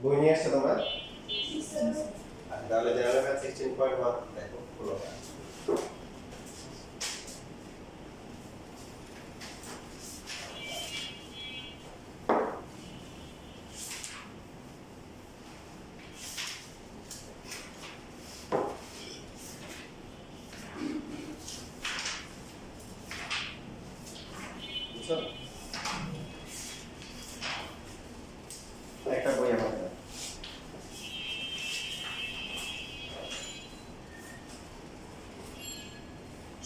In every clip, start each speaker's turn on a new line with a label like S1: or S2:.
S1: বই নিয়ে আসছো তোমরা? আচ্ছা, তাহলে জেনারেল ম্যাথ 16.1 দেখো হলো। বুঝছো? একটা বই আমাদের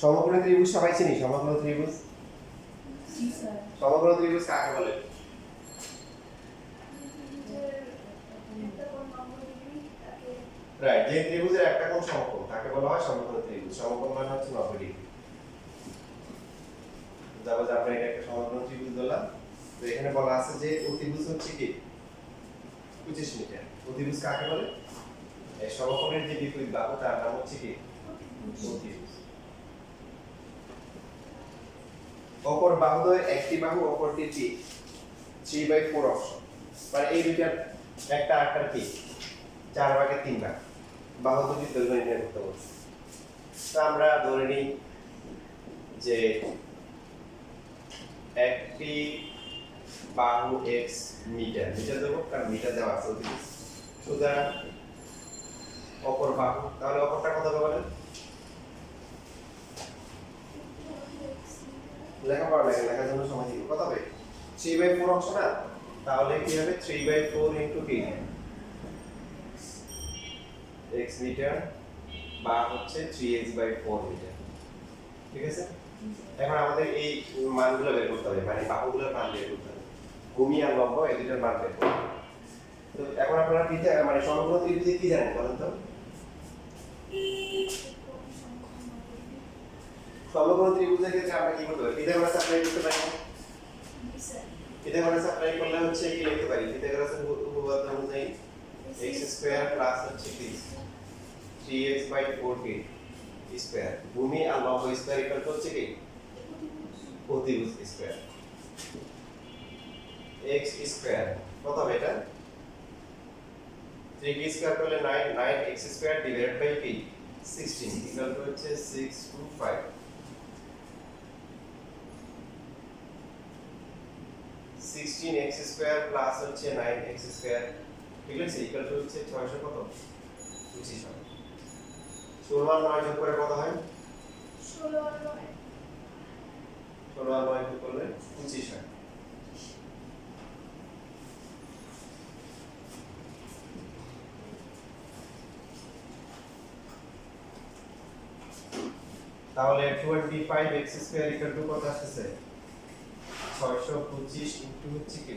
S1: সমকোণী ত্রিভুজ সবাই চিনি। সমকোণী ত্রিভুজ, সমকোণী ত্রিভুজ কাকে বলে? রাইট, যে ত্রিভুজের একটা কোণ সমকোণ তাকে বলা হয় সমকোণী ত্রিভুজ। সমকোণ মানে হচ্ছে 90 ডিগ্রি। যাবো যে আমরা এটা একটা সমকোণী ত্রিভুজ ধরলাম। তো এখানে বলা আছে যে অতিভুজ হচ্ছে কি 25 মিটার। অতিভুজ কাকে বলে? এই সমকোণের যে বিপরীত বাহু তার নাম হচ্ছে কি অতিভুজ। অপর বাহুদ্বয় একটি বাহু অপরটির কি 3/4 অংশ, মানে এই দুইটার একটা আরেকটার কি 4/3 ভাগ। বাহু দুটির দৈর্ঘ্য নির্ণয় করতে বলছে। তো আমরা ধরে নিই যে একটি বাহু x মিটার, মিটার দেবো কারণ মিটার দেওয়া আছে অতিভুজ। সুতরাং অপর বাহু, তাহলে অপরটা কত হবে বলেন? লেখাপড়া লেখার জন্য সময় দিব। কত হবে? 3/4 অংশ না, তাহলে কি হবে 3/4 ইনটু কি x মিটার বা হচ্ছে 3x/4 মিটার। ঠিক আছে? এখন আমাদের এই মানগুলো বের করতে হবে, মানে বাহুগুলোর মান বের করতে হবে। ভূমি আর লম্ব এই দুটোর মান বের করতে হবে। তো এখন আপনারা কি মানে সমকোণ ত্রিভুজে কি জানেন বলেন তো? সমকোণ ত্রিভুজের ক্ষেত্রে আমরা কি করতে পারি? পিথাগোরাস অ্যাপ্লাই করতে পারি। পিথাগোরাস অ্যাপ্লাই করলে হচ্ছে কি লিখতে পারি? পিথাগোরাসের উপপাদ্য অনুযায়ী x স্কয়ার প্লাস হচ্ছে কি 3x/4 কি স্কয়ার, ভূমি আর লম্ব স্কয়ার ইকুয়াল হচ্ছে কি অতিভুজ স্কয়ার। x স্কয়ার কত হবে এটা? 3 স্কয়ার করলে 9, 9x স্কয়ার ডিভাইডেড বাই কি 16 ইকুয়াল টু হচ্ছে 625। 16x স্কয়ার প্লাস হচ্ছে 9x স্কয়ার ঠিক আছে ইকুয়াল টু হচ্ছে 600 কত 25 হয়। 16 আর 9 যোগ করে কত হয়? 16 আর 9 যোগ করলে 25 হয়। তাহলে 25x স্কয়ার ইকুয়াল টু কত আসছে? 625 ইনটু হচ্ছে কি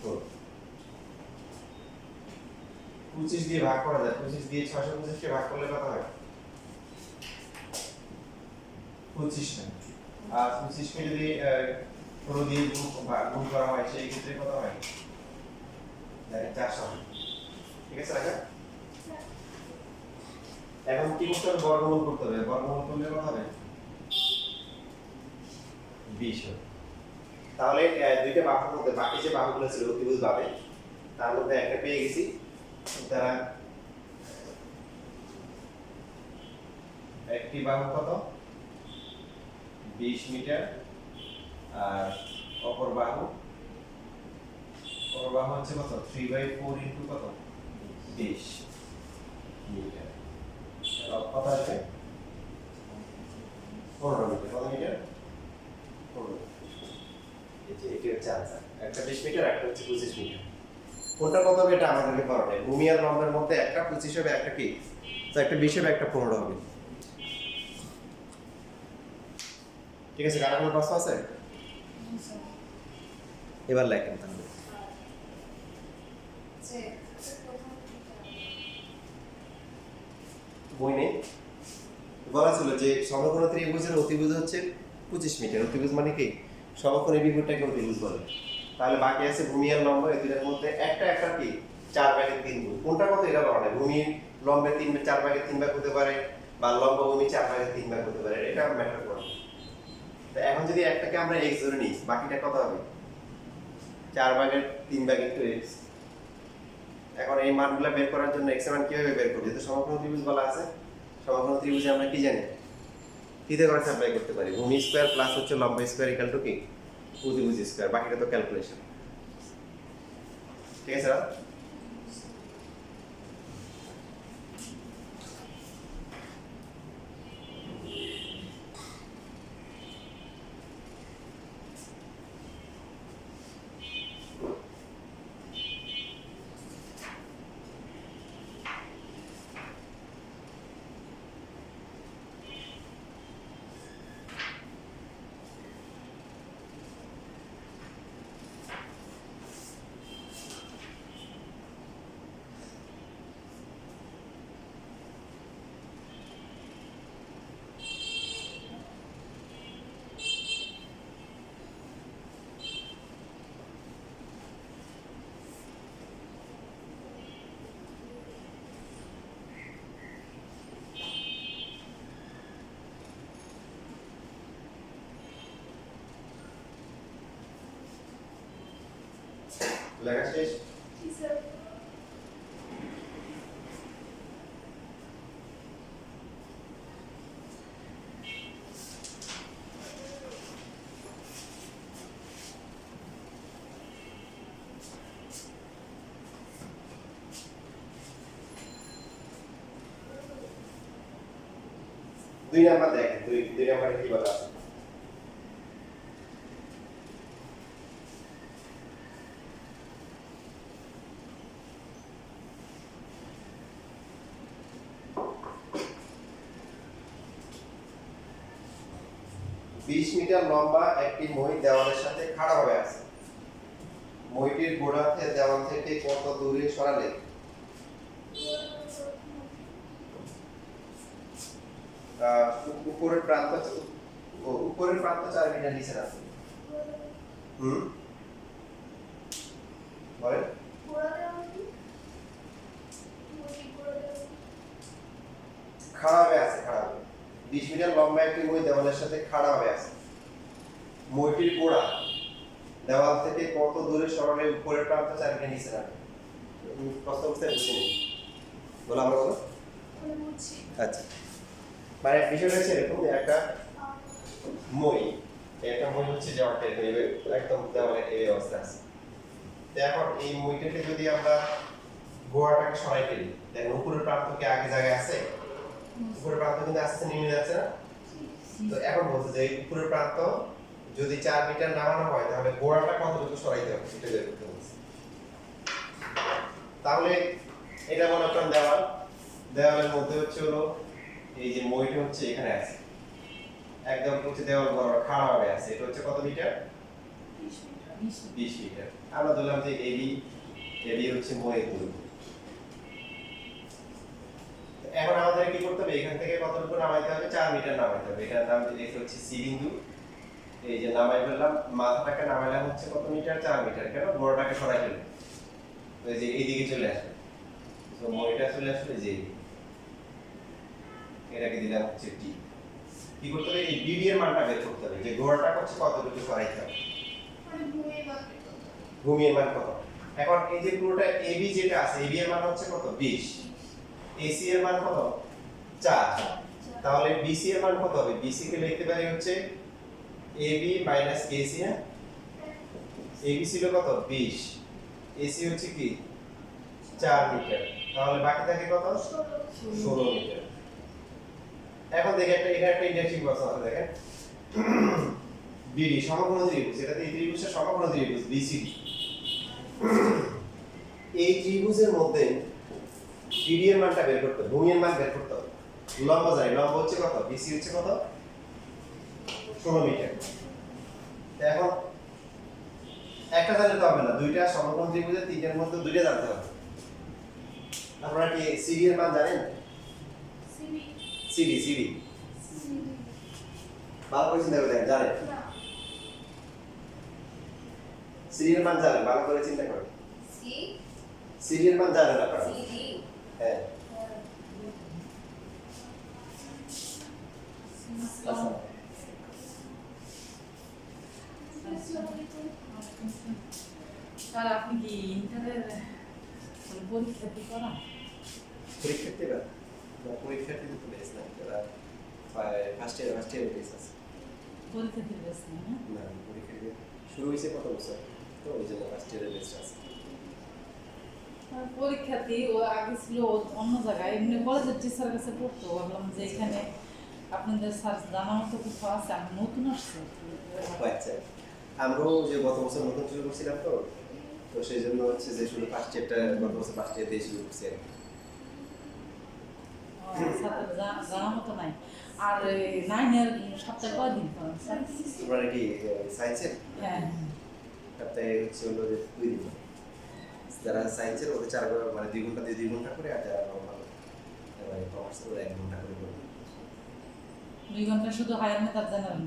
S1: 4। 25 দিয়ে ভাগ করা যায়, 25 দিয়ে 625 কে ভাগ করলে কত হয়? 25 না। আর 25 কে যদি 16 দিয়ে গুণ করা হয় সেই ক্ষেত্রে কত হয়? 400 হয়। ঠিক আছে রাখা? এখন কি করতে হবে? বর্গমূল করতে হবে। বর্গমূল করলে কত হবে? 20 হবে। তাহলে দুইটা বাহুর মধ্যে বাকি যে বাহুগুলো ছিল অতিভুজ ভাবে তার মধ্যে একটা পেয়ে গেছি। তারা একটি বাহু কত 20 মিটার আর অপর বাহু হচ্ছে কত 3/4 ইনটু কত 20 মিটার। কত আসবে? 15 মিটার। কত মিটার? 15। এটি হচ্ছে आंसर। একটা 20 মিটার একটা হচ্ছে 25 মিটার। কোনটা কত হবে এটা আমাদেরকে বলা নেই। ভূমি আর লম্বের মধ্যে একটা 25 হবে একটা কি? তো একটা 20 হবে একটা 15 হবে। ঠিক আছে, কারো কোনো প্রশ্ন আছে? এবার লেখেন তাহলে। বই নেই বলা ছিল যে সমকোণ ত্রিভুজের অতিভুজ হচ্ছে 25 মিটার। অতিভুজ মানে কি সমকোণের বিপরীতটাকে অতিভুজ বলে। তাহলে বাকি আছে ভূমি আর লম্ব, এই দুটোর মধ্যে একটা কি 4/3 গুণ। কোনটা কত এটা বলা নেই। ভূমি লম্বের 4/3 ভাগ হতে পারে বা লম্ব ভূমি 4/3 ভাগ হতে পারে, এটা ম্যাটার করে না। তো এখন যদি একটাকে আমরা x ধরে নিই বাকিটা কত হবে? 4/3 ভাগ ইনটু x এখন এই মানগুলো বের করার জন্য x এর মান কিভাবে বের করব? যেহেতু সমকোণ ত্রিভুজ বলা আছে, সমকোণ ত্রিভুজে আমরা কি জানি? পিথাগোরাস অ্যাপ্লাই করতে পারি। ভূমি স্কয়ার প্লাস হচ্ছে লম্ব স্কয়ার ইকুয়াল টু কি? অতিভুজ স্কয়ার। বাকিটা তো ক্যালকুলেশন। ঠিক আছে না? লেখা শেষ?
S2: জি স্যার।
S1: 2 নাম্বার দেখেন, 2 নাম্বারে কি বলা আছে? বিশ মিটার লম্বা একটি মই দেওয়ালের সাথে খাড়াভাবে আছে। মইটির গোড়া থেকে দেওয়াল থেকে কত দূরে সরালে উপরের প্রান্ত 4 মিটার নিচে রাখবে? বলেন। খাড়াভাবে আছে, খাড়াভাবে। 20 মিটার লম্বা একটি মই দেওয়ালের সাথে খাড়াভাবে আছে। মইটির গোড়া দেওয়াল থেকে কত দূরে সরালে উপরের প্রান্ত 4 মিটার নিচে রাখবে? প্রশ্ন বুঝতে বুঝিনি। বলো আমরা বলো। আচ্ছা, মানে বিষয়টা হচ্ছে এরকম, একটা মই, একটা মই হচ্ছে দেওয়ালটা একদম দেওয়ালে এই অবস্থা আছে। তো এখন এই মইটাকে যদি আমরা গোড়াটাকে সরাই ফেলি, দেখেন উপরের প্রান্ত কি আগে জায়গায় আছে? উপরের প্রান্ত কিন্তু আস্তে আস্তে নেমে যাচ্ছে না? তো এখন বলছে যে উপরের প্রান্ত যদি 4 মিটার নামানো হয় তাহলে গোড়াটা কতটুকু সরাইতে হবে সেটা বের করতে বলছে। তাহলে এটা মনে করেন দেওয়াল, দেওয়ালের মধ্যে হচ্ছে হলো এই যে মইটা হচ্ছে এখানে আছে, একদম হচ্ছে দেওয়াল বরাবর খাড়া হয়ে আছে। এটা হচ্ছে কত মিটার? 20 মিটার। আমরা ধরলাম যে এবি হচ্ছে মইয়ের দৈর্ঘ্য। এখন আমাদের কি করতে হবে? এখান থেকে কতটুকু নামাইতে হবে? 4 মিটার নামাইতে হবে। এটার নাম দিলে হচ্ছে সি বিন্দু। এই যে নামাই ফেললাম, মাথাটাকে নামাইলাম হচ্ছে কত মিটার? 4 মিটার। কেন? গোড়াটাকে সরাই ফেললাম, তো এই যে এইদিকে চলে আসবে, তো মইটা চলে আসবে যে এটাকে দিলাম হচ্ছে ডি। কি করতে হবে? এই ডিডি এর মানটা বের করতে হবে যে গোড়াটা হচ্ছে কতটুকু সরাইতে হবে, ভূমি এর মান কত। এখন এই যে পুরোটা এবি যেটা আছে, এবি এর মান হচ্ছে কত? 20। এসি এর মান কত? 4। তাহলে বিসি এর মান কত হবে? বিসি কে লিখতে পারি হচ্ছে এবি মাইনাস এসি। না, এবি ছিল কত? 20, এসি হচ্ছে কি 4 মিটার, তাহলে বাকি থাকে কত? 16 মিটার। এখন দেখে এখানে একটা ইন্টারেস্টিং প্রশ্ন আছে, দেখেন। বিডি সমকোণ ত্রিভুজ, এটাতে এই ত্রিভুজটা সমকোণ ত্রিভুজ বিসিডি। এই ত্রিভুজের মধ্যে বিডি এর মানটা বের করতে হবে, ভূমি এর মান বের করতে হবে। লম্ব জানি, লম্ব হচ্ছে কত? বিসি হচ্ছে কত? 16 মিটার। এখন একটা জানলে তো হবে না, দুইটা সমকোণ ত্রিভুজের তিনটার মধ্যে দুইটা জানতে হবে। আপনারা কি সিডি এর মান জানেন? সিডি ভালো করে চিন্তা করে দেখেন, জানেন? সিডি এর মান জানেন? ভালো করে চিন্তা করেন। সিডি এর মান জানেন আপনারা? হ্যাঁ।
S3: স্যার আপনি কি ইন্টারের
S2: পরীক্ষাতে করা
S1: পরীক্ষার্থী বা পরীক্ষার্থী তো বেশ না যারা ফার্স্ট ইয়ার বেশ আছে
S2: পরীক্ষাতে বেশ না
S1: না পরীক্ষার্থী শুরু হয়েছে কত বছর তো ওই জন্য ফার্স্ট ইয়ারের বেশ আছে
S2: পরীক্ষাতে ও আগে ছিল অন্য জায়গায় এমনি কলেজের টিচার কাছে পড়তো ভাবলাম যে এখানে আপনাদের স্যার জানা মতো কিছু আছে আমি নতুন আসছি
S1: আচ্ছা আমরাও যে গত বছর নতুন শুরু করছিলাম তো তো সেই জন্য হচ্ছে যে শুধু ফার্স্ট ইয়ারটা গত বছর ফার্স্ট ইয়ার দিয়ে শুরু করছি আর কি।
S2: স্যার জানা মতো নাই আর নাইনের সপ্তাহে কয়দিন করেন স্যার
S1: তোমরা কি সায়েন্সের
S2: হ্যাঁ
S1: সপ্তাহে হচ্ছে হলো যে 2 দিন যারা সায়েন্সের ওদের 4 ঘন্টা মানে 2 ঘন্টা দিয়ে 2 ঘন্টা করে আর যারা নরমাল মানে কমার্সের ওরা 1 ঘন্টা করে করে
S2: 2 ঘন্টা শুধু হায়ার মেথড জেনারেল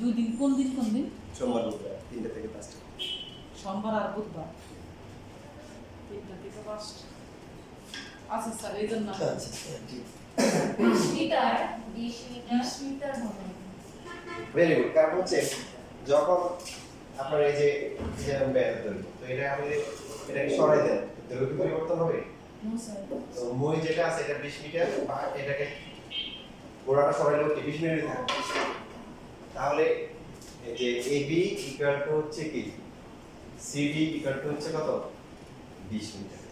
S2: 2 দিন কোন দিন
S1: সোমবার বুধবার 3টা থেকে 5টা
S2: সোমবার আর বুধবার 3টা থেকে 5টা আচ্ছা স্যার এই জন্য
S3: মিটার 20 মিটার হবে
S1: ভেরি গুড কারণ হচ্ছে যখন আপনার এই যে ব্যায়াম দৈর্ঘ্য তো এটা আপনি এটাকে সরাই দেন দৈর্ঘ্য পরিবর্তন হবে
S3: নো স্যার
S1: তো মই যেটা আছে এটা 20 মিটার বা এটাকে গোড়াটা সরাইলেও কি 20 মিটারই থাকবে তাহলে এই যে AB ইকুয়াল টু হচ্ছে কি CD ইকুয়াল টু হচ্ছে কত 20 মিটার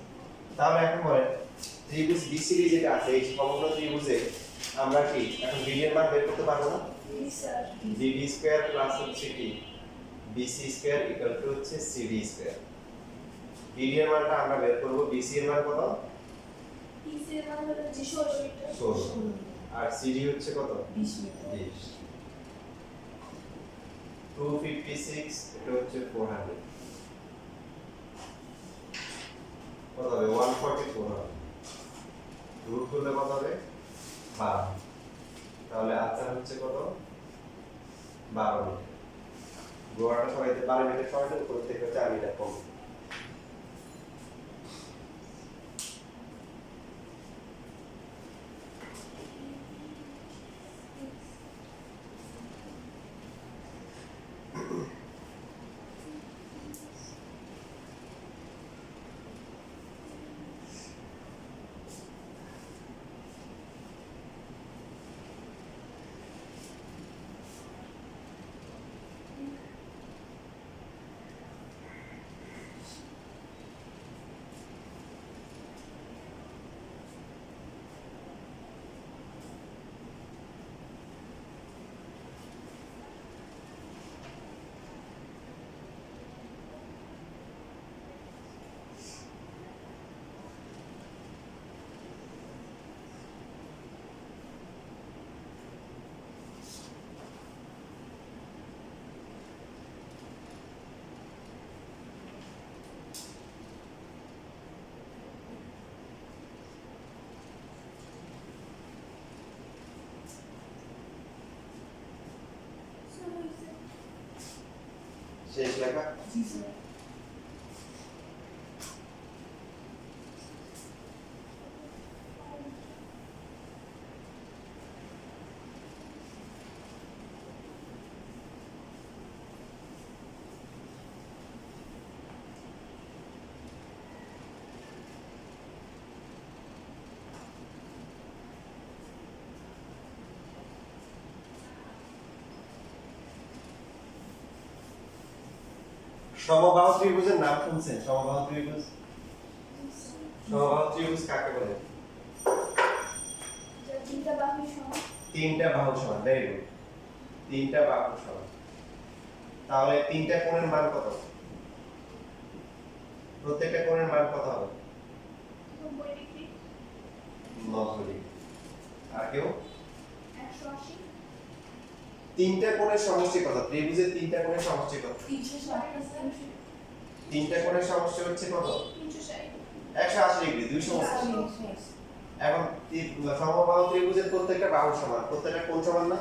S1: তাহলে এখন বলেন ত্রিভুজ BCD যেটা আছে এই সমগ্র ত্রিভুজে আমরা কি এখন BD এর মান বের করতে পারবো না
S3: স্যার
S1: BD স্কয়ার প্লাস হচ্ছে কি BC স্কয়ার ইকুয়াল টু হচ্ছে CD স্কয়ার BD এর মানটা আমরা বের করব BC এর মান কত
S3: পিসি এর মান হলো 16 মিটার
S1: 16 আর CD হচ্ছে কত
S3: 20 মিটার
S1: 20 256 এটা হচ্ছে 400 কত হবে 144 হবে রুট করলে কত হবে 12 তাহলে আনসার হচ্ছে কত 12 মিটার গোয়াটা সরাইতে 12 মিটার সরাইতে উপর থেকে 4 মিটার কম শেষ লেখা
S3: জি স্যার
S1: সমবাহু ত্রিভুজের নাম শুনছেন সমবাহু ত্রিভুজ সমবাহু ত্রিভুজ কাকে বলে
S3: তিনটা বাহু সমান
S1: তিনটা বাহু সমান ভেরি গুড তিনটা বাহু সমান তাহলে তিনটা কোণের মান কত প্রত্যেকটা কোণের মান কত হবে
S3: 90 ডিগ্রি
S1: 90 ডিগ্রি আর কেউ
S3: 180
S1: তিনটা কোণের সমষ্টি কত ত্রিভুজের তিনটা কোণের সমষ্টি কত
S3: 360
S1: তিনটা কোণের সমষ্টি হচ্ছে কত 180 ডিগ্রি 280 এখন সমবাহু ত্রিভুজের প্রত্যেকটা বাহু সমান প্রত্যেকটা কোণ সমান না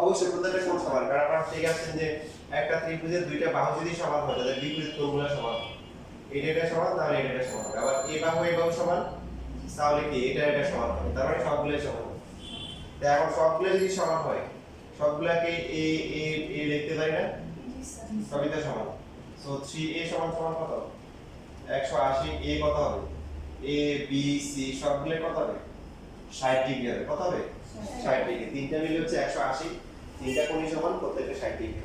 S1: অবশ্যই প্রত্যেকটা কোণ সমান কারণ আপনারা ঠিক আছেন যে একটা ত্রিভুজের দুইটা বাহু যদি সমান হয় তাহলে বিপরীত কোণগুলো সমান হবে এটা সমান তাহলে এটা সমান হবে আবার এই বাহু সমান তাহলে কি এটা সমান হবে তার মানে সবগুলোই সমান হবে তো এখন সবগুলো যদি সমান হয় সবগুলাকে এ লিখতে পারি না
S3: জি স্যার
S1: সবই তো সমান সো 3a সমান সমান কত 180 a কত হবে a b c সবগুলো কত হবে 60 ডিগ্রি হবে কত হবে 60 ডিগ্রি তিনটা মিলে হচ্ছে 180 তিনটা কোণই সমান প্রত্যেকটা 60 ডিগ্রি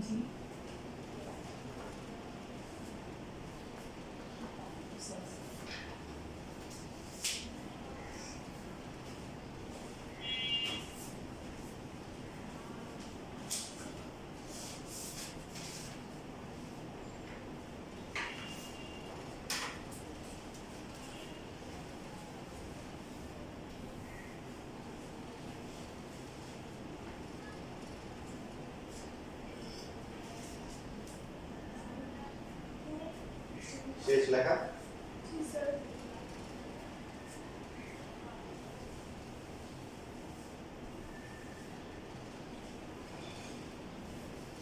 S2: জি
S1: শেষ লেখা
S3: জি স্যার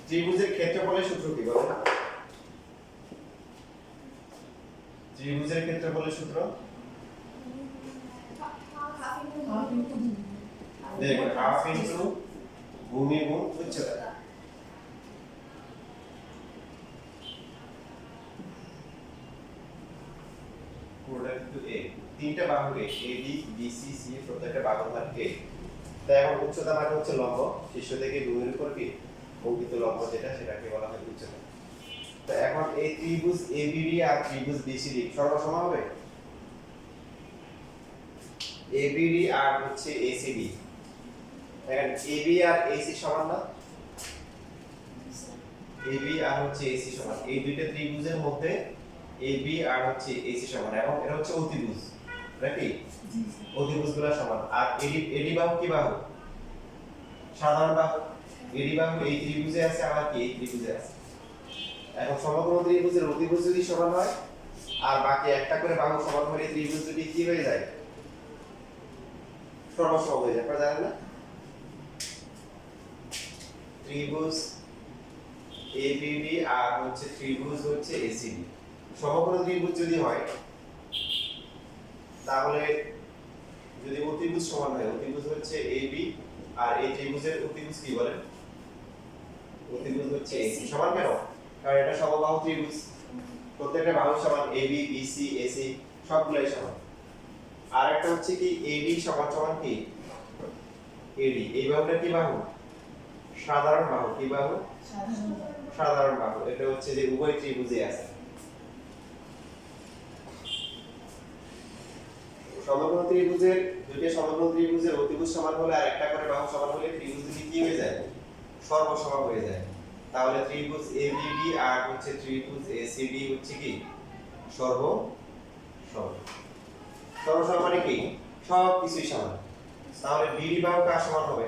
S1: ত্রিভুজের ক্ষেত্রফলের সূত্র কি বলেন ত্রিভুজের ক্ষেত্রফলের সূত্র দেখুন হাফ ইনটু ভূমি গুণ উচ্চতা তিনটা বাহু A D B C C প্রত্যেকটা বাহুর মান এ তাই এখন উচ্চতা মানে হচ্ছে লম্ব শীর্ষ থেকে ভূমির উপর কি অঙ্কিত লম্ব যেটা সেটাকে বলা হয় উচ্চতা তো এখন এই ত্রিভুজ এবিডি আর ত্রিভুজ বিসিডি সমান হবে এবিডি আর হচ্ছে এসিডি এখন এবি আর এসি সমান না এবি আর হচ্ছে এসি সমান এই দুইটা ত্রিভুজের মধ্যে এবি আর হচ্ছে এসি সমান এবং এটা হচ্ছে অতিভুজ নাকি
S2: জি
S1: অতিভুজগুলো সমান আর এডি এডি বাহু কি বাহু সাধারণ বাহু এডি বাহু এই ত্রিভুজে আছে আবার কি এই ত্রিভুজে আছে এখন সমগ্র ত্রিভুজের অতিভুজ যদি সমান হয় আর বাকি একটা করে বাহু সমান হলে ত্রিভুজ যদি কি হয়ে যায় সর্বসম হয়ে যায় আপনারা জানেন না ত্রিভুজ এবিডি আর হচ্ছে ত্রিভুজ হচ্ছে এসিডি সমগ্র ত্রিভুজ যদি হয় তাহলে যদি অতিভুজ সমান হয় অতিভুজ হচ্ছে এবি আর এই ত্রিভুজের অতিভুজ কি বলেন অতিভুজ হচ্ছে এসি সমান কেন কারণ এটা সমবাহু ত্রিভুজ প্রত্যেকটা বাহু সমান এবি বিসি এসি সবগুলাই সমান আর একটা হচ্ছে কি এডি সমান সমান কি এডি এই বাহুটা কি বাহু সাধারণ বাহু কি বাহু সাধারণ বাহু এটা হচ্ছে যে উভয় ত্রিভুজে আছে সমগ্র ত্রিভুজের দুইটা সমগ্র ত্রিভুজের অতিভুজ সমান হলে আর একটা করে বাহু সমান হলে ত্রিভুজ দুটি কি হয়ে যায় সর্বসম হয়ে যায় তাহলে ত্রিভুজ এবিডি আর হচ্ছে ত্রিভুজ এসিডি হচ্ছে কি সর্বসম সর্বসম মানে কি সব কিছুই সমান তাহলে বিডি বাহু কার সমান হবে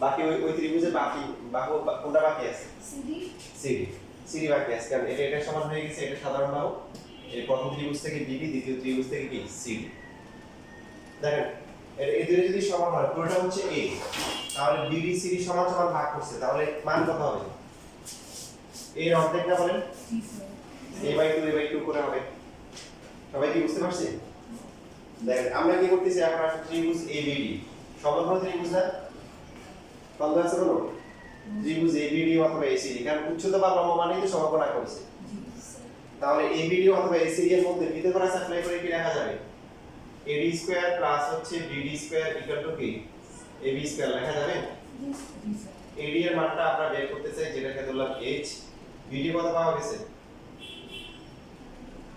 S1: বাকি ওই ত্রিভুজে বাকি বাহু কোনটা বাকি আছে
S3: সিডি
S1: সিডি সিডি বাকি আছে কারণ এটা সমান হয়ে গেছে এটা সাধারণ বাহু এই প্রথম ত্রিভুজ থেকে বিডি দ্বিতীয় ত্রিভুজ থেকে কি সিডি দেখেন এই দুটো যদি সমান হয় পুরোটা হচ্ছে a তাহলে বিডি সিডি সমান সমান ভাগ করছে তাহলে মান কত হবে এর অর্ধেক না বলেন
S2: জি স্যার
S1: a/2 করে হবে সবাই কি বুঝতে পারছেন দেখেন আমরা কি করতেছি এখন আসলে ত্রিভুজ এবিডি সমগ্র ত্রিভুজ না সন্দেহ আছে কোনো ত্রিভুজ এবিডি অথবা এসিডি কারণ উচ্চতা বা লম্ব মানেই তো সমকোণ আঁকা হয়েছে তাহলে এবিডি অথবা এসিডি এর মধ্যে ভিতরে অ্যাপ্লাই করে কি লেখা যাবে এডি স্কয়ার প্লাস হচ্ছে বিডি স্কয়ার ইকুয়াল টু কি এবি স্কয়ার লেখা যাবে
S2: জি স্যার
S1: এডি এর মানটা আমরা বের করতে চাই যেটাকে ধরলাম h বিডি কত পাওয়া গেছে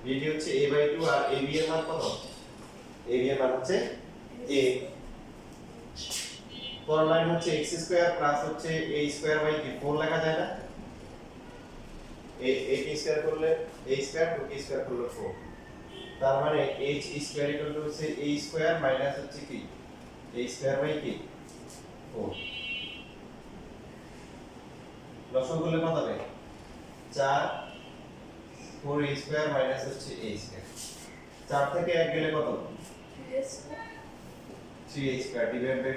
S1: বিডি হচ্ছে a/2 আর ab এর মান কত ab এর মান হচ্ছে a পরের লাইন হচ্ছে x স্কয়ার প্লাস হচ্ছে a স্কয়ার বাই কি 4 লেখা যায় না a কি স্কয়ার করলে a স্কয়ার 2 কি স্কয়ার করলে 4 তার মানে h স্কয়ার ইকুয়াল টু হচ্ছে a স্কয়ার মাইনাস হচ্ছে কি a স্কয়ার বাই কি 4 লসাগু করলে কত হবে 4 4 a স্কয়ার মাইনাস হচ্ছে a স্কয়ার 4 থেকে 1 গেলে কত 3a square divide by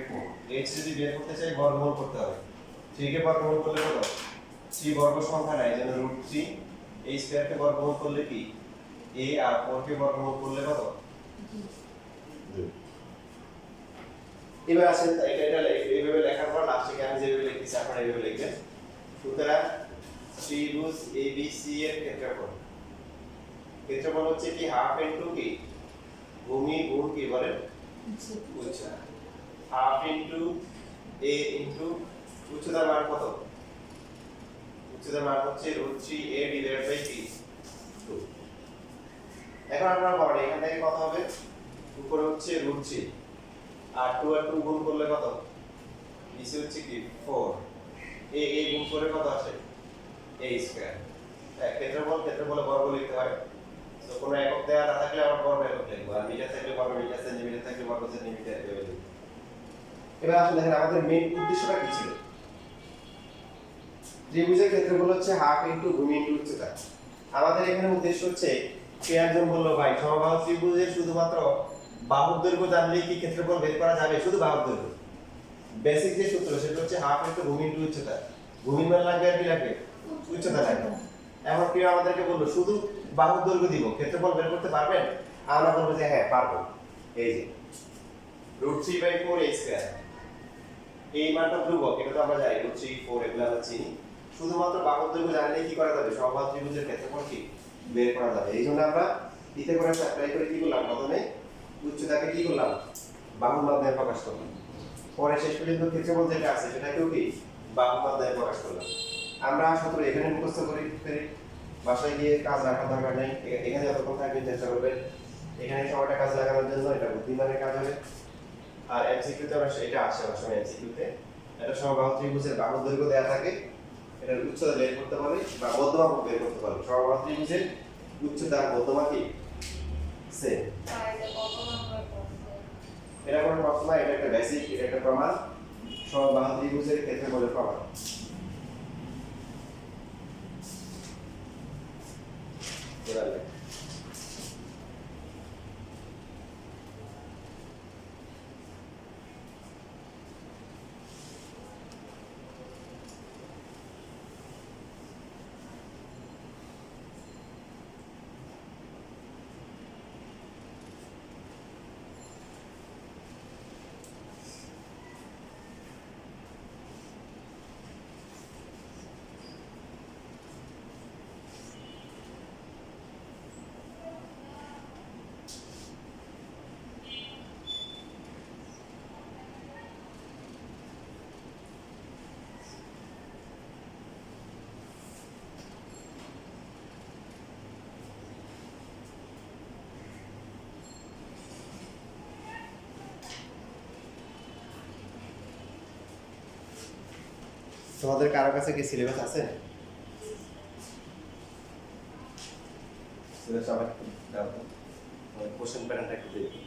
S1: 4 h যদি বের করতে চাই বর্গমূল করতে হবে 3 কে বর্গমূল করলে কত 3 বর্গ সংখ্যা নাই যেন √3 এই স্কয়ারকে বর্গমূল করলে কি a আর 4 কে বর্গমূল করলে কত 2 এবার আসেন এটা এইভাবে লেখার পর লাস্টে আমি যেভাবে লিখেছি আপনারা এইভাবে লিখবেন সুতরাং ত্রিভুজ ABC এর ক্ষেত্রফল হচ্ছে কি হাফ ইনটু কি ভূমি গুণ কি বলেন উচ্চতা হাফ ইনটু a ইনটু উচ্চতার মান কত উচ্চতার মান হচ্ছে √3a ডিভাইডেড বাই কি 2 এখন আপনারা বলেন এখান থেকে কত হবে উপরে হচ্ছে √3 আর 2 আর 2 গুণ করলে কত নিচে হচ্ছে কি 4 a গুণ করে কত আসে a স্কয়ার ক্ষেত্রফলে বর্গ লিখতে হয় তো কোনো একক দেওয়া না থাকলে আমরা বর্গ একক লিখবো আর মিটার থাকলে বর্গ মিটার সেন্টিমিটার থাকলে বর্গ সেন্টিমিটার এভাবে লিখবো এবার আসলে দেখেন আমাদের মেইন উদ্দেশ্যটা কি ছিল ত্রিভুজের ক্ষেত্রফল হচ্ছে হাফ ইনটু ভূমি ইনটু উচ্চতা আমাদের এখানে উদ্দেশ্য হচ্ছে কে একজন বলল ভাই সমবাহু ত্রিভুজের শুধুমাত্র বাহুর দৈর্ঘ্য জানলেই কি ক্ষেত্রফল বের করা যাবে শুধু বাহুর দৈর্ঘ্য বেসিক যে সূত্র সেটা হচ্ছে হাফ ইনটু ভূমি ইনটু উচ্চতা ভূমির মান লাগবে আর কি লাগবে উচ্চতা লাগবে এখন কেউ আমাদেরকে বললো শুধু বাহুর দৈর্ঘ্য দিব ক্ষেত্রফল বের করতে পারবেন আমরা বলবো যে হ্যাঁ পারবো এই যে √3/4 a স্কয়ার এই মানটা ধ্রুবক এটা তো আমরা জানি √3 4 এগুলো আমরা চিনি শুধুমাত্র বাহুর দৈর্ঘ্য জানলে কি করা যাবে সমবাহু ত্রিভুজের ক্ষেত্রফল কি বের করা যাবে এই জন্য আমরা ইতে করে অ্যাপ্লাই করে কি করলাম প্রথমে উচ্চতাকে কি করলাম বাহুর মাধ্যমে প্রকাশ করলাম পরে শেষ পর্যন্ত ক্ষেত্রফল যেটা আছে সেটাকেও কি বাহুর মাধ্যমে প্রকাশ করলাম আমরা সূত্র এখানে মুখস্থ করি ফেরি বাসায় গিয়ে কাজ রাখার দরকার নেই এখানে যতক্ষণ থাকবেন চেষ্টা করবেন এখানে সময়টা কাজ লাগানোর জন্য এটা বুদ্ধিমানের কাজ হবে আর এমসিকিউতে আমরা এটা আসে অনেক সময় এমসিকিউতে এটা সমবাহু ত্রিভুজের বাহুর দৈর্ঘ্য দেওয়া থাকে এটার উচ্চতা বের করতে পারবে বা মধ্যমা বের করতে পারবে সমবাহু ত্রিভুজের উচ্চতা আর মধ্যমা কি সেম এটা কোনো প্রশ্ন না এটা একটা বেসিক এটা একটা প্রমাণ সমবাহু ত্রিভুজের ক্ষেত্রফলের প্রমাণ এবার তোমাদের কারো কাছে কি সিলেবাস আছে সিলেবাস আমাকে দাও তো কোশ্চেন প্যাটার্নটা একটু দেখি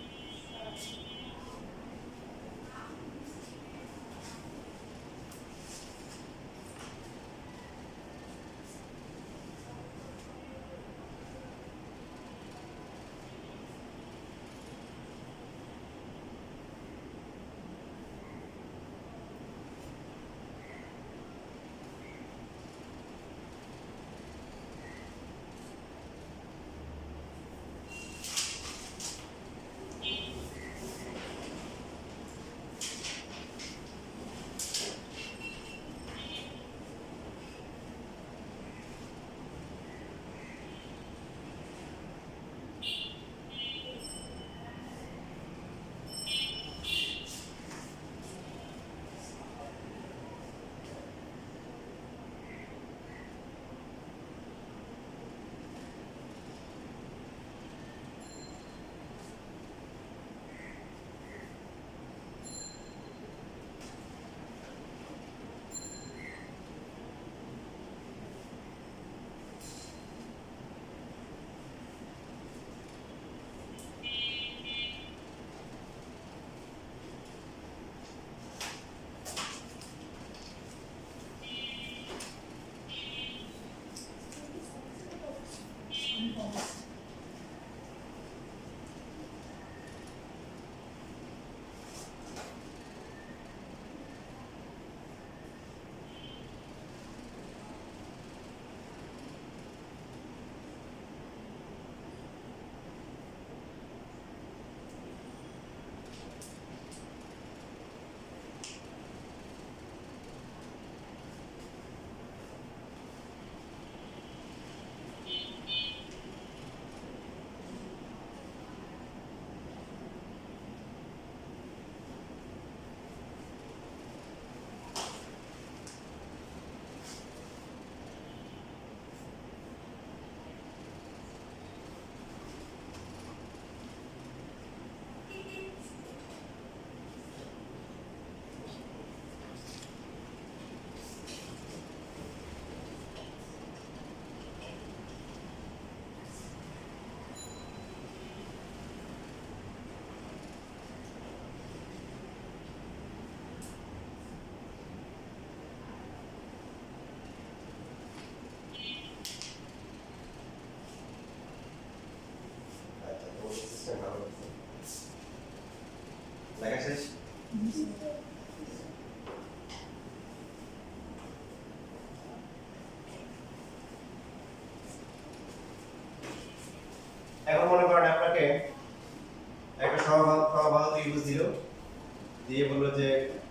S1: দিয়ে বললো যে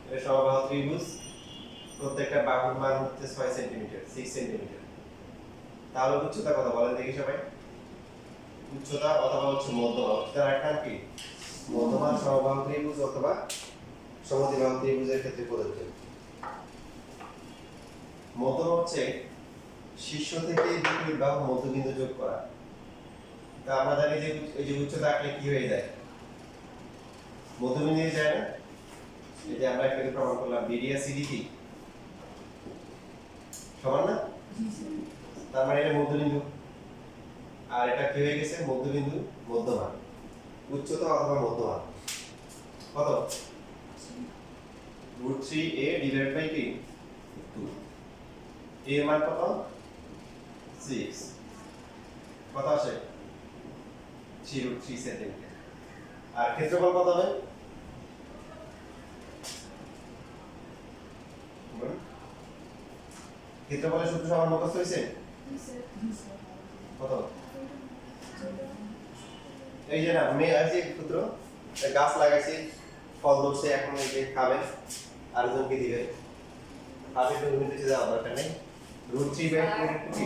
S1: এটা সমবাহু ত্রিভুজ, প্রত্যেকটা বাহুর মান হচ্ছে 6 সেন্টিমিটার, 6 সেন্টিমিটার। তাহলে উচ্চতা কত বলেন দেখি সবাই? উচ্চতা অথবা হচ্ছে মধ্যমা, উচ্চতার একটা নাম কি? মধ্যমা সমবাহু ত্রিভুজ অথবা সমদ্বিবাহু ত্রিভুজের ক্ষেত্রে প্রযোজ্য। মধ্যমা হচ্ছে শীর্ষ থেকে বিপরীত বাহু মধ্যবিন্দু যোগ করা। তা আমরা জানি যে এই যে উচ্চতা আঁকলে কি হয়ে যায়? মধ্যবিন্দু যায় না? এই যে আমরা একটু প্রমাণ করলাম বিডি আর সিডি কি সমান না? তার মানে এটা মধ্যবিন্দু, আর এটা কি হয়ে গেছে? মধ্যবিন্দু মধ্যমা, উচ্চতা অথবা মধ্যমা কত? √3a ডিভাইড বাই কি 2। এর মান কত? 6। কত আসে? 3√3 সেন্টিমিটার। আর ক্ষেত্রফল কত হবে? বলুন। ক্ষেত্রফলের সূত্র সমান মুখস্থ হয়েছে? কত? এই যে না মেয়ে আছে সূত্র, গাছ লাগাইছি, ফল ধরছে, এখন এই যে খাবেন, আরেকজনকে দিবে, আপনি তো উনি দিতে যাওয়া দরকার নেই। √3 বাই 4 কি?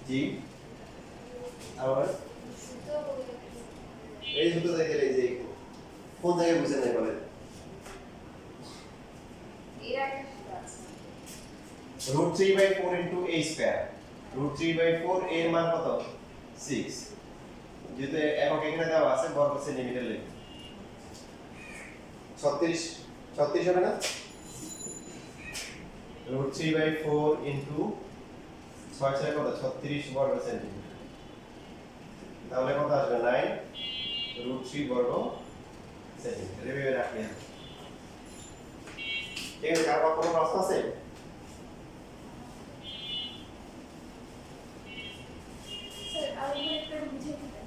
S1: জি আবার এই সূত্র দেখে এই যে কোন জায়গায় বুঝেন নাই বলেন? √3 by 4 into a square. √3 by 4 এর মান কত? 6। যেহেতু একক এখানে দেওয়া আছে, বর্গ সেন্টিমিটার লিখুন। 36 হবে না? √3 বাই 4 ইনটু 6 6 কত? 36 বর্গ সেন্টিমিটার। তাহলে কত আসবে? 9 √3 বর্গ সেন্টিমিটার। এভাবে রাখলেন। ঠিক আছে, কারো কোনো প্রশ্ন আছে?
S3: স্যার আরেকবার একটু বুঝিয়ে দিবেন।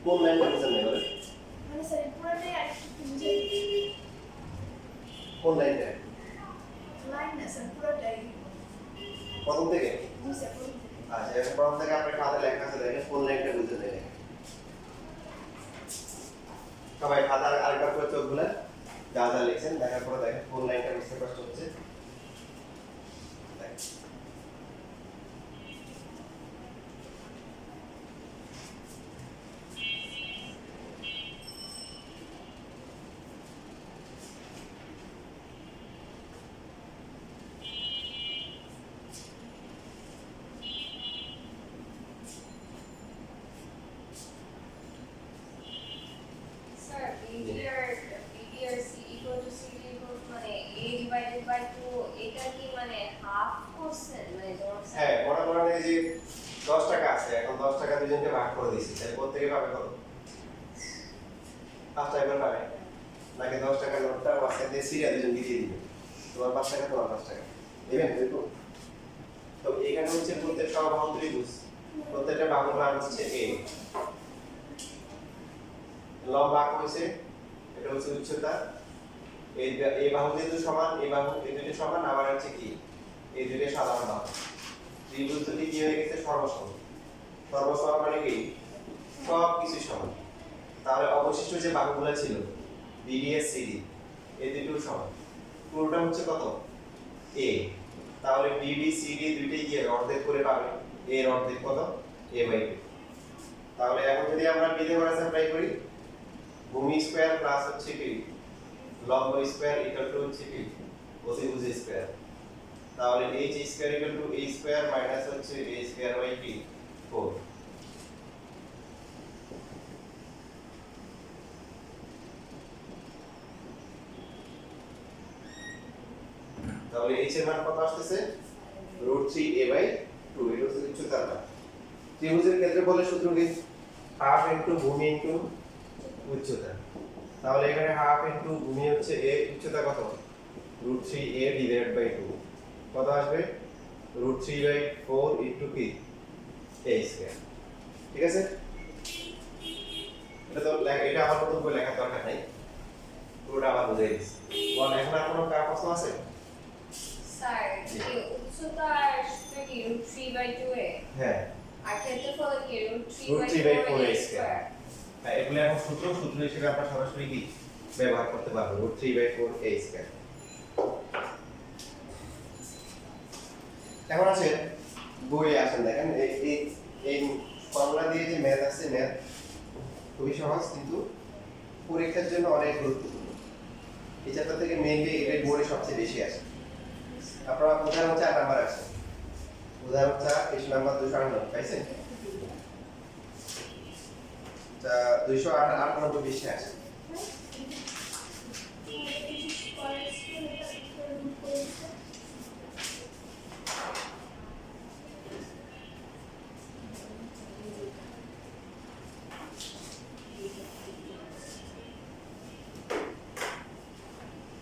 S1: কোন লাইনটা বুঝেন নাই বলেন?
S3: মানে স্যার পুরোটাই আরেকটু বুঝিয়ে দিবেন।
S1: কোন লাইনটা?
S3: লাইন না স্যার পুরোটাই।
S1: প্রথম থেকে?
S3: জি স্যার পুরোটাই।
S1: আচ্ছা, এখন প্রথম থেকে আপনার খাতায় লেখা আছে, দেখেন কোন লাইনটা বুঝতে দেয়। সবাই খাতা আরেকবার করে চোখ খুলে যা যা লিখছেন দেখার পরে দেখেন কোন লাইনটা বুঝতে কষ্ট হচ্ছে। দেখেন।
S4: Sir, BD or C equal to CD equal to মানে A divided by 2 এটা কি মানে হাফ করছেন মানে তোমার
S1: হ্যাঁ, মনে করেন এই যে 10 টাকা আছে, এখন 10 টাকা দুজনকে ভাগ করে দিয়েছি, তাহলে প্রত্যেকে পাবে কত? 5 টাকা করে পাবে, নাকি 10 টাকার নোটটা মাঝখান দিয়ে সিরিয়া দুজনকে দিয়ে দিবে, তোমার 5 টাকা, তোমার 5 টাকা দেবেন? এরকম। তো এখানে হচ্ছে প্রত্যেক সমবাহু ত্রিভুজ, প্রত্যেকটা বাহুর মান হচ্ছে a, লম্বা হয়েছে, এটা হচ্ছে উচ্চতা, এই বাহু যেহেতু সমান, এই বাহু এই দুটো সমান, আবার হচ্ছে কি এই দুটো সাধারণ বাহু। ত্রিভুজ দুটি কি হয়ে গেছে? সর্বসম। সর্বসম মানে কি সব কিছু সমান। তাহলে অবশিষ্ট যে বাহুগুলো ছিল বিডি আর সিডি, এই দুটো সমান, পুরোটা হচ্ছে কত? a। তাহলে বিডি সিডি দুইটাই কি অর্ধেক করে পাবে, এর অর্ধেক কত? a/2। তাহলে এখন যদি আমরা বিধে করা অ্যাপ্লাই করি, ভূমি স্কয়ার প্লাস হচ্ছে কি লম্ব স্কয়ার ইকুয়াল টু হচ্ছে কি অতিভুজ স্কয়ার। তাহলে h square equal two a square minus হচ্ছে a স্কয়ার বাই কি 4। তাহলে h এর মান কত আসছে? √3a/2, এটা হচ্ছে উচ্চতার মান। ত্রিভুজের ক্ষেত্রফলের সূত্র কি? হাফ ইনটু ভূমি ইনটু উচ্চতা। তাহলে এখানে হাফ ইনটু ভূমি হচ্ছে a, উচ্চতা কত? √3a ডিভাইডেড বাই 2 কত আসবে? √3/4 ইনটু কি a স্কয়ার। ঠিক আছে, এটা আমার নতুন করে লেখার দরকার নাই, পুরোটা আবার বুঝাই দিচ্ছি। বল, এখন আর কোনো কার প্রশ্ন আছে?
S4: স্যার এই উচ্চতা আসছে কি √3/2 এ
S1: হ্যাঁ,
S4: আর ক্ষেত্রফল কি √3/4
S1: √3/4
S4: a
S1: স্কয়ার।
S4: স্কয়ার
S1: এগুলো এখন সূত্র হিসেবে আমরা সরাসরি কি ব্যবহার করতে পারবো রুট 3/4 a স্কয়ার। এখন আছে বইয়ে আসেন দেখেন এই ফর্মুলা দিয়ে যে ম্যাথ আছে ম্যাথ খুবই সহজ কিন্তু পরীক্ষার জন্য অনেক গুরুত্বপূর্ণ। এই চ্যাপ্টার থেকে মেইনলি এটা বোর্ডে সবচেয়ে বেশি আসে। আপনারা উদাহরণ 4 নাম্বার আছে, উদাহরণ 4 পেজ নাম্বার 298 পাইছেন? 298 বেশি আসে।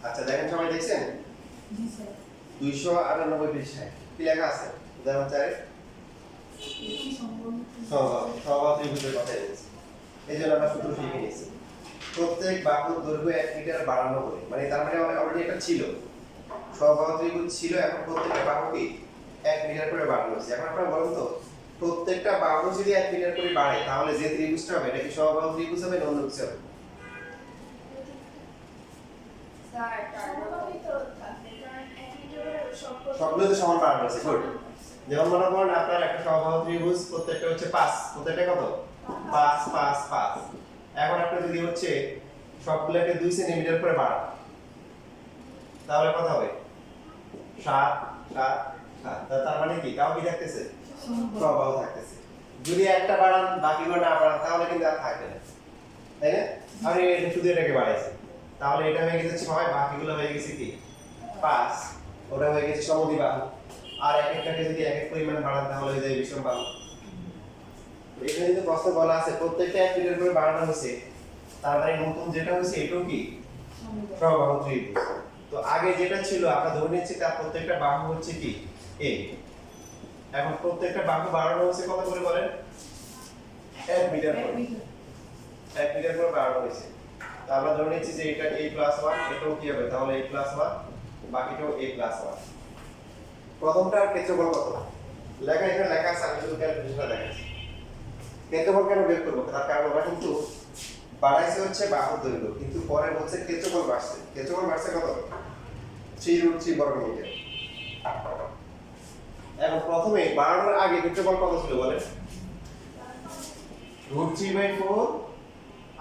S1: আচ্ছা দেখেন সবাই দেখছেন
S2: জি স্যার
S1: 298 পৃষ্ঠায় কি লেখা আছে উদাহরণ 4 এ সহগ ত্রিভুজের কথা বলছি। এই জন্য আমরা সূত্র শিখে নিয়েছি প্রত্যেক বাহুর দৈর্ঘ্য 1 মিটার বাড়ানো করে, মানে তার মানে অলরেডি এটা ছিল সহগ ত্রিভুজ ছিল, এখন প্রত্যেকটা বাহুকে 1 মিটার করে বাড়ানো হয়েছে। এখন আপনারা বলুন তো প্রত্যেকটা বাহু যদি 1 মিটার করে বাড়ে তাহলে যে ত্রিভুজটা হবে এটা কি সহগ ত্রিভুজ হবে না অন্য কিছু হবে?
S4: স্যার
S3: সম্ভবই তো থাকবে, কারণ 1 মিটারের
S1: সবগুলো তো সমান বাড়ানো হয়েছে। গুড। যেমন মনে করেন আপনার একটা সহবাহু ত্রিভুজ প্রত্যেকটা হচ্ছে 5, প্রত্যেকটা কত 5 5 5। এখন আপনি যদি হচ্ছে সবগুলোকে 2 সেন্টিমিটার করে বাড়ান তাহলে কত হবে 7 7 7। তার মানে কি তাও কি থাকতেছে সহবাহু থাকতেছে। যদি একটা বাড়ান বাকিগুলো না বাড়ান তাহলে কিন্তু আর থাকবে না, তাই না? আর এই শুধু এটাকে বাড়াইছে তাহলে এটা হয়ে গেছে 6, বাকিগুলো হয়ে গেছে কি 5, ওটা হয়ে গেছে সমদ্বিবাহু। আর এক একটাকে যদি এক এক পরিমাণ বাড়ান তাহলে হয়ে যায় বিষমবাহু। এখানে যদি প্রশ্ন বলা আছে প্রত্যেকটা 1 মিটার করে বাড়ানো হয়েছে তার মানে নতুন যেটা হয়েছে এটাও কি সমবাহু ত্রিভুজ। তো আগে যেটা ছিল আমরা ধরে নিচ্ছি তার প্রত্যেকটা বাহু হচ্ছে কি a। এখন প্রত্যেকটা বাহু বাড়ানো হয়েছে কত করে বলেন 1 মিটার করে, 1 মিটার করে বাড়ানো হয়েছে। তো আমরা ধরে নিচ্ছি যে এটা a+1, এটাও কি হবে তাহলে a+1, বাকিটাও a+1। প্রথমটার ক্ষেত্রফল কত লেখা এখানে লেখা আছে, আমি শুধু ক্যালকুলেশনটা দেখাচ্ছি। ক্ষেত্রফল কেন বের করব তার কারণ আমরা কিন্তু বাড়াইছে হচ্ছে বাহুর দৈর্ঘ্য কিন্তু পরে বলছে ক্ষেত্রফল বাড়ছে। ক্ষেত্রফল বাড়ছে কত 3√3 বর্গ মিটার। এখন প্রথমে বাড়ানোর আগে ক্ষেত্রফল কত ছিল বলেন √3/4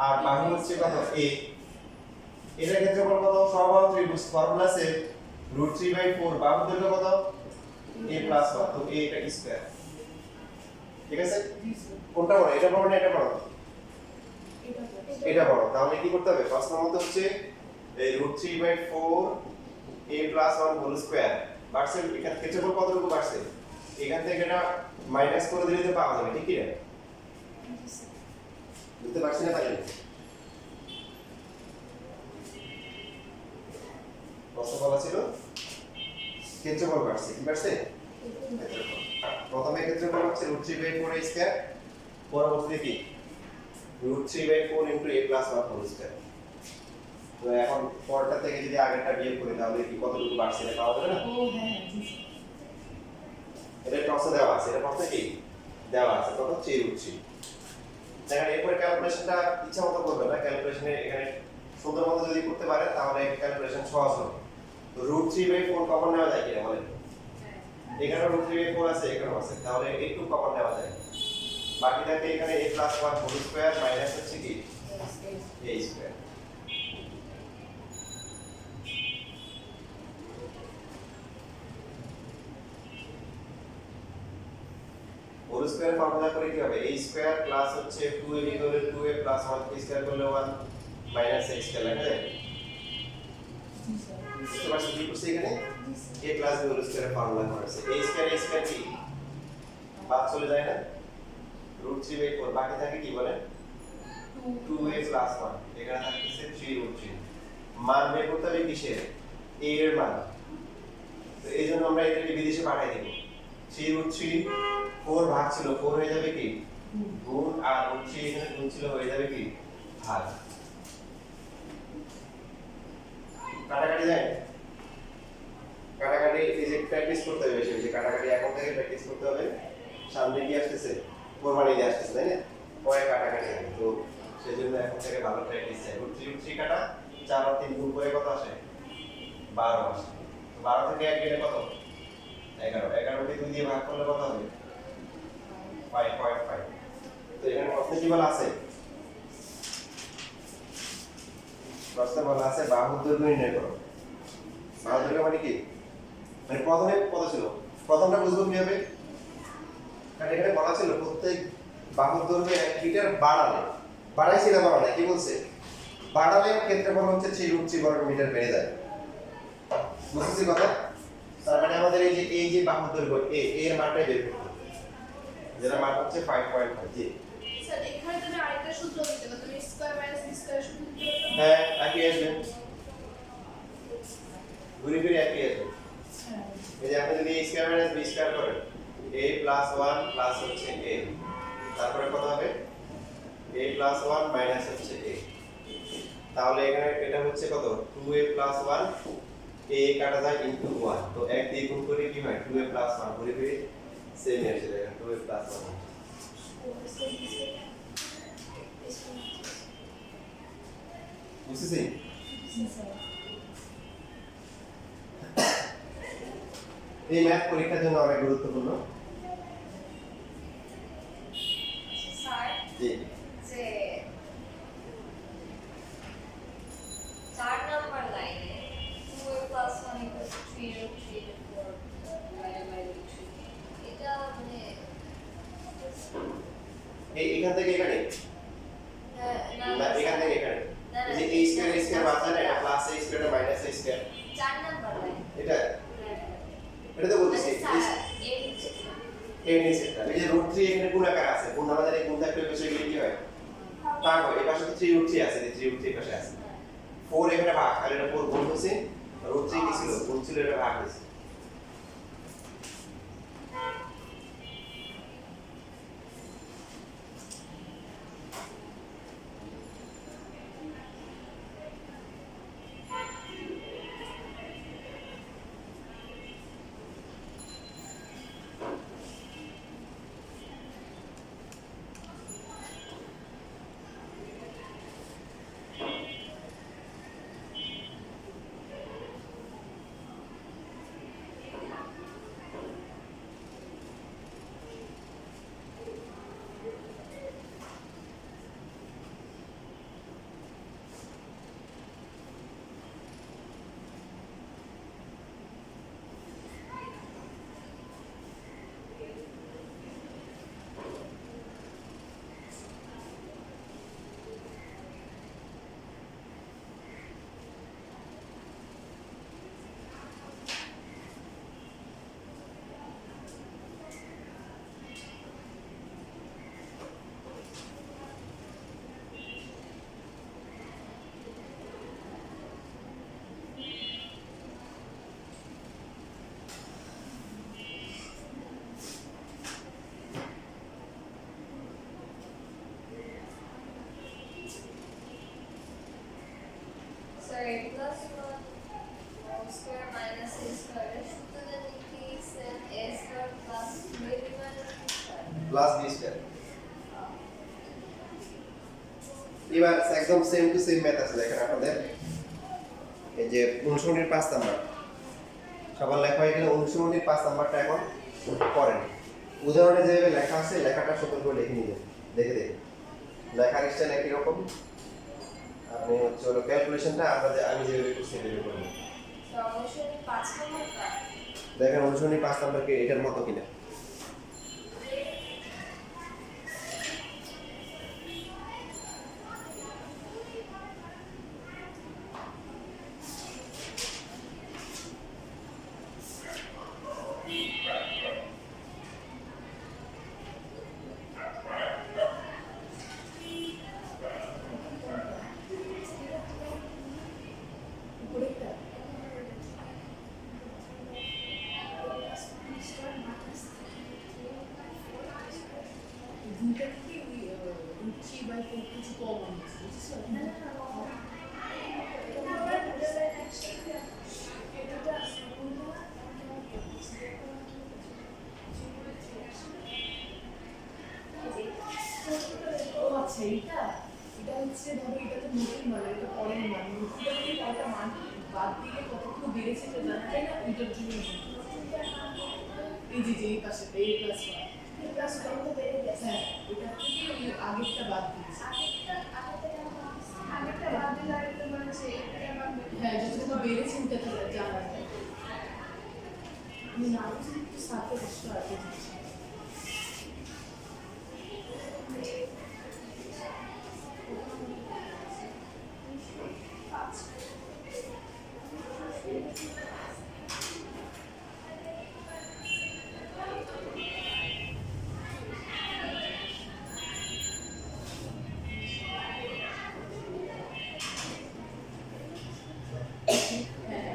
S1: আর বাহু হচ্ছে কত a। এটার ক্ষেত্রফল কত সহবাহু ত্রিভুজ ফর্মুলা আছে √3/4, বাহুর দৈর্ঘ্য কত a+1, তো a এটা স্কয়ার। ঠিক আছে কোনটা বড় এটা বড় না এটা বড়? এটা বড়। তাহলে কি করতে হবে প্রশ্ন মতে হচ্ছে এই √3/4 a+1 হোল স্কয়ার বাড়ছে। এখান ক্ষেত্রফল কতটুকু বাড়ছে এখান থেকে এটা মাইনাস করে দিলে তো পাওয়া যাবে, ঠিক কি না? বুঝতে পারছেন না তাহলে প্রশ্ন বলা ছিল ক্ষেত্রফল বাড়ছে, কি বাড়ছে ক্ষেত্রফল। প্রথমে ক্ষেত্রফল হচ্ছে √3/4 a স্কয়ার, পরবর্তীতে কি √3/4 a+1 হোল স্কয়ার। তো এখন পরটা থেকে যদি আগেরটা বিয়োগ করি তাহলে কি কতটুকু বাড়ছে এটা পাওয়া যাবে না?
S2: ও হ্যাঁ জি স্যার
S1: এটা প্রশ্ন দেওয়া আছে, এটা প্রশ্ন কি দেওয়া আছে কত 3√3। দেখেন এরপর ক্যালকুলেশনটা ইচ্ছা মতো করবে না, ক্যালকুলেশনে এখানে সুন্দর মতো যদি করতে পারে তাহলে ক্যালকুলেশন সহজ হবে। তো √3/4 কমন নেওয়া যায় কিনা বলেন? এখানে √3/4 আছে এখানেও আছে, তাহলে একটু কমন নেওয়া যায়। বাকি থাকে এখানে a+1 হোল স্কয়ার মাইনাস হচ্ছে কি a square. Whole square formula করে কি হবে a স্কয়ার প্লাস হচ্ছে 2a করলে 2a প্লাস 1 স্কয়ার করলে 1 মাইনাস a স্কয়ার লেখা যায়।
S2: জি স্যার
S1: বুঝতে পারছেন কি করছে এখানে a প্লাস b হোল স্কয়ারের ফর্মুলা করেছে। a স্কয়ার কি বাদ চলে যায় না √3/4, বাকি থাকে কি বলেন 2a প্লাস 1, এখানে থাকতেছে 3√3। মান বের করতে হবে কিসের a এর মান। তো এইজন্য আমরা এটাকে বিদেশে পাঠিয়ে দেব 3√3 4 ভাগ ছিল 4 হয়ে যাবে কি গুণ, আর √3 এখানে গুণ ছিল হয়ে যাবে কি ভাগ। কাটাকাটি যায় কাটাকাটি এই যে প্র্যাকটিস করতে হবে বেশি বেশি, কাটাকাটি এখন থেকে প্র্যাকটিস করতে হবে। সামনে কি আসতেছে কোরবানি দিয়ে আসতেছে তাই না, পরে কাটাকাটি হবে। তো সেজন্য এখন থেকে ভালো প্র্যাকটিস চাই। √3 কাটা 4 আর 3 গুণ করে কত আসে? 12 আসে। তো 12 থেকে 1 গেলে কত? 11। 11 কে 2 দিয়ে ভাগ করলে কত হবে? 5.5। তো এখানে প্রশ্নে কি বলা আছে? প্রশ্নে বলা আছে বাহুর দৈর্ঘ্য নির্ণয় করো। বাহুর দৈর্ঘ্য মানে কি? মানে প্রথমে কত ছিল? প্রথমটা বুঝবো কিভাবে? কারণ এখানে বলা ছিল প্রত্যেক বাহুর দৈর্ঘ্য 1 মিটার বাড়াইছে না বাড়ানো কি বলছে? বাড়ালে ক্ষেত্রফল হচ্ছে 3√3 বর্গ মিটার বেড়ে যায়। বুঝতেছি কথা? তার মানে আমাদের এই যে বাহুর দৈর্ঘ্য এর মানটা বের করতে হবে। যেটা মান হচ্ছে 5.5। জি
S3: স্যার এখানে তুমি আরেকটা সূত্র দিতে পারো, তুমি স্কয়ার মাইনাস বি স্কয়ার সূত্র দিতে পারো।
S1: হ্যাঁ একই আসবে, ঘুরে ফিরে একই আসবে। এই যে আপনি যদি a square minus b square করেন a প্লাস 1 প্লাস হচ্ছে a, তারপরে কত হবে? a প্লাস 1 মাইনাস হচ্ছে a। তাহলে এখানে এটা হচ্ছে কত? 2a প্লাস 1, a কাটা যায় ইনটু 1, তো 1 দিয়ে গুণ করে কি হয়? 2a প্লাস 1 ঘুরে ফিরে সেম আসে, দেখেন 2a প্লাস 1। বুঝছেন? এই ম্যাথ পরীক্ষার জন্য অনেক গুরুত্বপূর্ণ।
S4: স্যার
S1: জি
S4: যে 4 নাম্বার লাইনে 2a + 1 = 3√3 divided by 3 এটা মানে
S1: এখান থেকে এখানে না, এখান থেকে এখানে এই যে a স্কয়ার বাদ যায় না, এটা প্লাস a স্কয়ার এটা minus a square,
S4: 4 number line
S1: এটা তো বলতেছি এই নিচেটা এই যে √3 এখানে গুণ আকার আছে, গুণ আমাদের এই গুণ থাকলে বিষয় গেলে কি হয়? ভাগ হয়। এই পাশে তো 3√3 আছে, এই 3√3 পাশে আছে, 4 এখানে ভাগ, আর এটা 4 গুণ হচ্ছে, √3 কি ছিল? গুণ ছিল, এটা ভাগ হয়েছে।
S4: Sir a + 1 whole square minus a square সূত্রটা লিখেছেন a square plus 2a divided by 2 square
S1: plus b square. এবার একদম সেম টু সেম ম্যাথ আছে, দেখেন আপনাদের এই যে অনুশীলনীর 5 নাম্বার সবার লেখা হয়ে গেলে অনুশীলনীর 5 নাম্বারটা এখন করেন। উদাহরণে যেভাবে লেখা আছে লেখাটা সুন্দর করে লিখে নিবেন, দেখে দেখে লেখার স্টাইল একই রকম। আপনি হচ্ছে হলো ক্যালকুলেশনটা আমি যেভাবে করছি সেভাবে করবেন।
S4: তো অবশ্যই 5 নাম্বারটা
S1: দেখেন অনুশীলনী 5 নাম্বার কি এটার মতো কিনা।
S2: দুইটা থেকে √3/4 কিছু কম হয়েছে, বুঝছো? ও আচ্ছা, এটা
S3: হচ্ছে ধরো এটা তো নতুন মান এটা পরের মান নতুনটা থেকে কয়টা মান বাদ দিলে কতটুকু বেড়েছে এটা জানা যায় না ওইটার জন্য এই যে এই পাশে এই প্লাস
S4: প্লাস ওয়ান তো বেড়ে গেছে
S3: হ্যাঁ এটা থেকে ওই আগেরটা বাদ দিয়েছে
S4: আগেরটা
S3: হ্যাঁ
S4: বাদ দিলে আরেকটা বাড়ছে এটা বাড়বে
S3: যতটুকু বেড়েছে ওটা তো জানা যায় আমি না বুঝি একটু সাথে কষ্ট আছে হ্যাঁ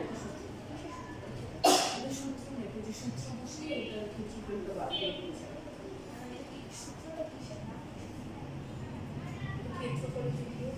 S3: এটা সূত্র নেই যে সূত্র বসিয়ে এটা কিছু করতে পারবে ক্ষেত্রফল ভিডিও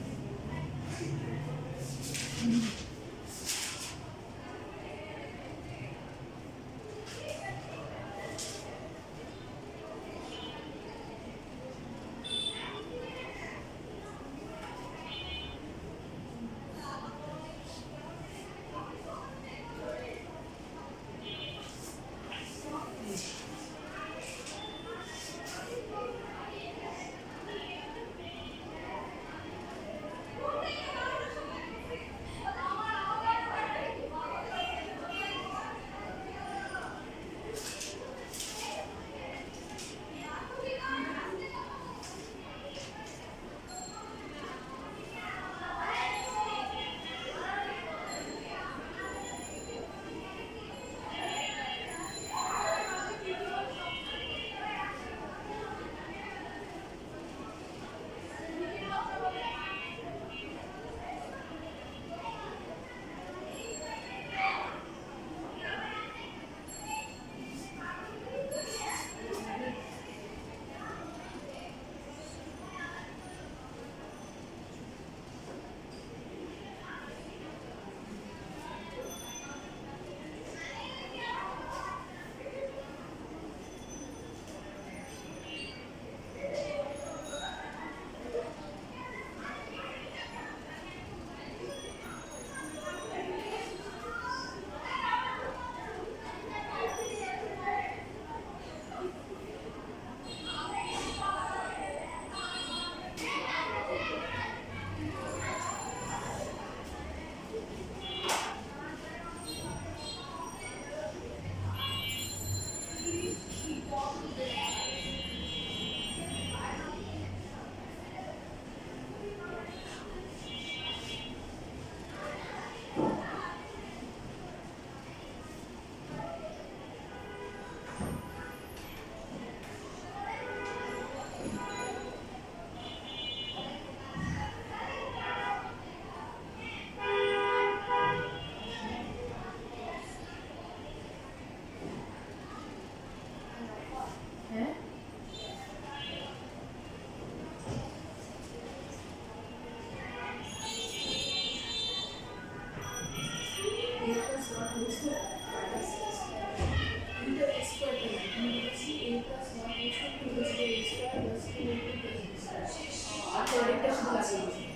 S3: হ্যাঁ আর পরেরটা শুধু লাগিয়ে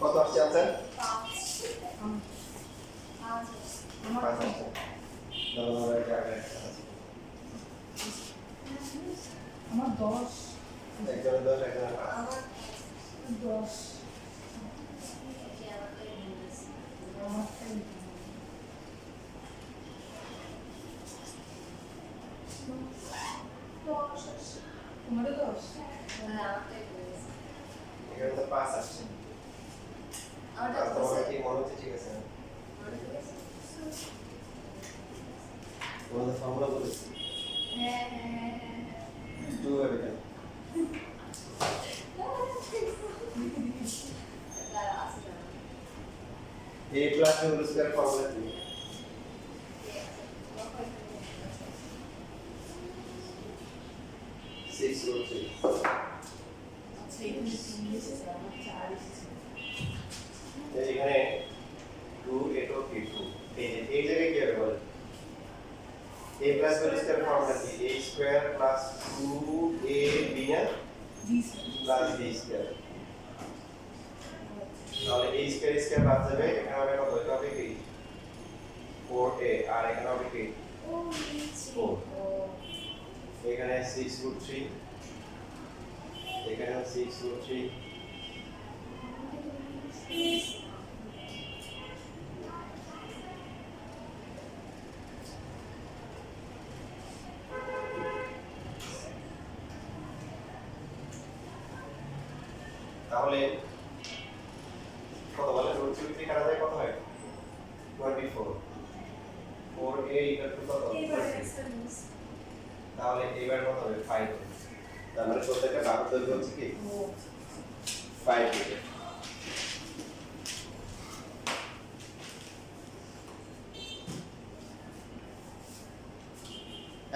S1: কত আসছে আনসার?
S3: আমার
S1: 5 আসছে। ধরো ধরো এটা আগে একটা আছে।
S3: আমার 10
S1: একজনের 10 একজনের 5।
S3: 10 আমার তোমারও 10
S1: এখানে তো 5 আসছে। আর তোমার কি মনে হচ্ছে ঠিক আছে? তোমাদের ফর্মুলা বলেছি 2 হবে কেন? a plus b whole square formula কি? Six root three.
S3: আচ্ছা এখানে 3 এসেছে আমার 4 এসেছে
S1: এখানে 2 এটো কি 2 এই জায়গায় কি হবে বল? a plus b whole square formula কি? a square plus 2ab না plus b square। তাহলে a square square বাদ যাবে, এখানে হবে কত? এটা হবে কি 4a আর এখানে হবে কি 4। এখানে 6 root 3, এখানে 6 root 3। তাহলে কত বলে? root 3 থেকে কাটা যায় কত হয়? 24। 4a equal to কত? 20। তাহলে এবার কত হবে? 5 হবে। তার মানে প্রত্যেকটা বাহুর দৈর্ঘ্য হচ্ছে কি 5 মিটার।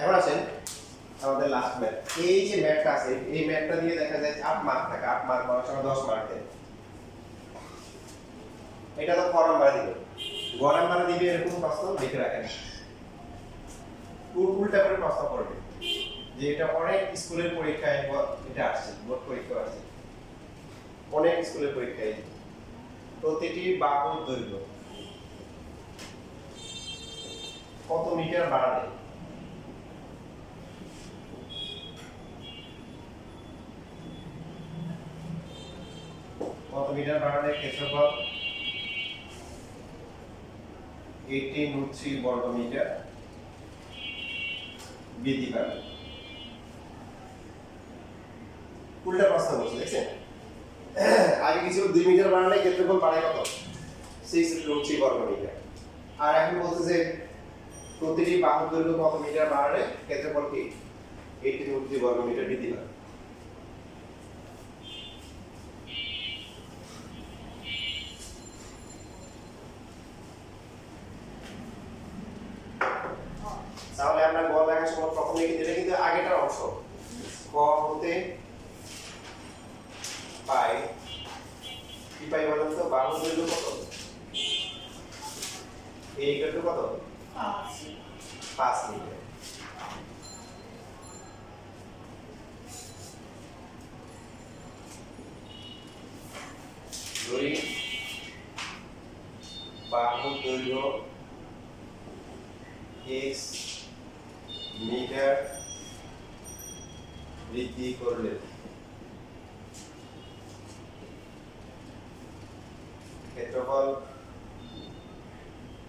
S1: এখন আসেন আমাদের লাস্ট ম্যাথ। এই যে ম্যাথটা আছে এই ম্যাথটা দিয়ে দেখা যায় 8 মার্ক থাকে। 8 মার্ক মানে সময় 10 মার্ক দেয়। এটা তো ক নাম্বার দিবে, গ নাম্বার দিবে এরকম প্রশ্ন লিখে রাখেন। উল্টা করে প্রশ্ন করবে যে এটা অনেক স্কুলের পরীক্ষায় এটা আসছে, বোর্ড পরীক্ষা আসছে, অনেক স্কুলের পরীক্ষায় প্রতিটি বাহুর দৈর্ঘ্য কত মিটার বাড়াবে? কত মিটার বাড়ালে ক্ষেত্রফল 18√3 বর্গ মিটার বৃদ্ধি পাবে? উল্টা প্রশ্ন বলছে, দেখছেন? আগে কিছু 2 মিটার বাড়ালে ক্ষেত্রফল বাড়ে কত? 6√3 বর্গ মিটার। আর এখন বলছে যে প্রতিটি বাহুর দৈর্ঘ্য কত মিটার বাড়ালে ক্ষেত্রফল কি 18√3 বর্গ মিটার বৃদ্ধি পাবে? তাহলে আমরা গ লেখার সময় প্রথমে কি দিলে কিন্তু আগেটার অংশ ক হতে পাই কি পাই বলেন তো? বাহুর দৈর্ঘ্য কত? এই ইকুয়াল কত? 5 মিটার। ধরি বাহুর দৈর্ঘ্য x মিটার বৃদ্ধি করলে ক্ষেত্রফল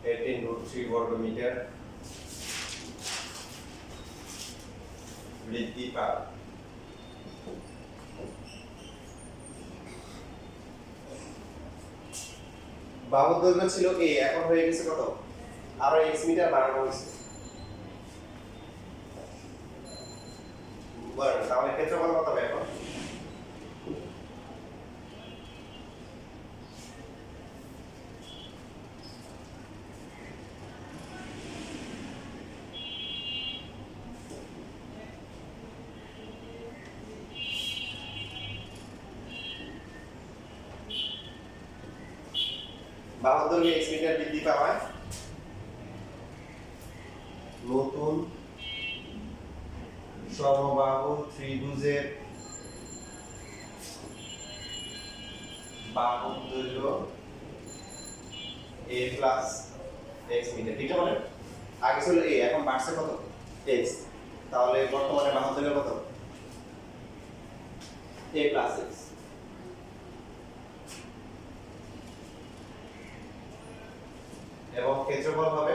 S1: 18√3 বর্গ মিটার বৃদ্ধি পাবে। বাহুর দৈর্ঘ্য ছিল a, এখন হয়ে গেছে কত? আরো x মিটার বাড়ানো হয়েছে। বলেন তাহলে ক্ষেত্রফল কত হবে এখন? বাহুর দৈর্ঘ্য x মিটার বৃদ্ধি পাওয়ায় নতুন সমবাহু ত্রিভুজের বাহুর দৈর্ঘ্য a প্লাস x মিটার, ঠিক আছে? মানে আগে ছিল a, এখন বাড়ছে কত? x। তাহলে বর্তমানে বাহুর দৈর্ঘ্য কত? a plus x। এবং ক্ষেত্রফল হবে,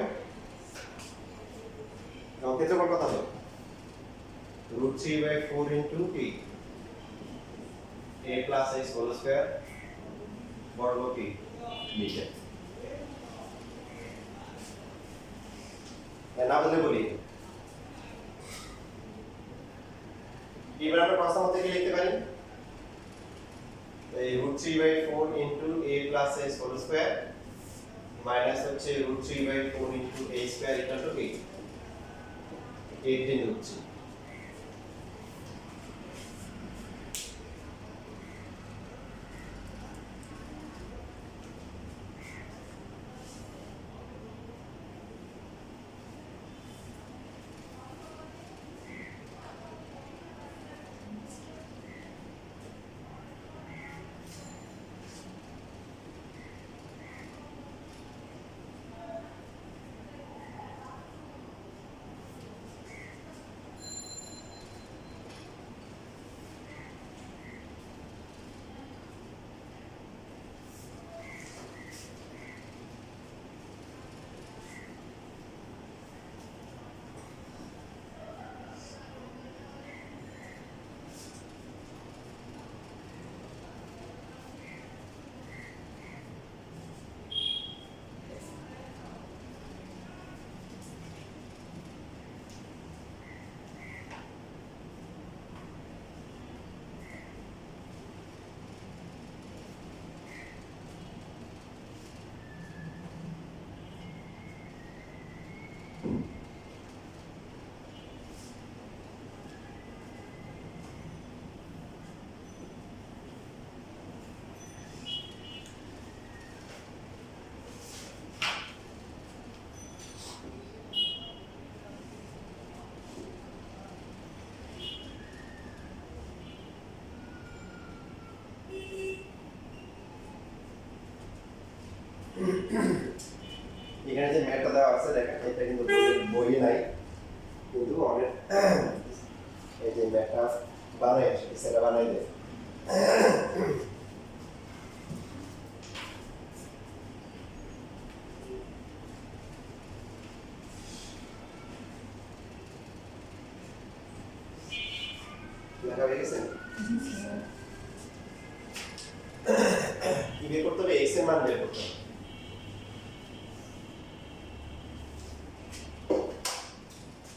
S1: এবং ক্ষেত্রফল কত হবে? √3/4 ইনটু কি a plus x whole square বর্গ কি মিটার। না বলে বলি, এবার আমরা প্রশ্ন মতে কি লিখতে পারি? এই √3/4 into a plus x whole square minus হচ্ছে √3/4 into a square equal to কি 18√3। এখানে যে ম্যাটটা দেওয়া আছে দেখেন, এটা কিন্তু বইয়ে নাই, কিন্তু অনেক এই যে ম্যাটটা বানাই আসে, সেটা বানাই দেয়। লেখা হয়ে গেছে? কি বের করতে হবে? x এর মান বের করতে হবে।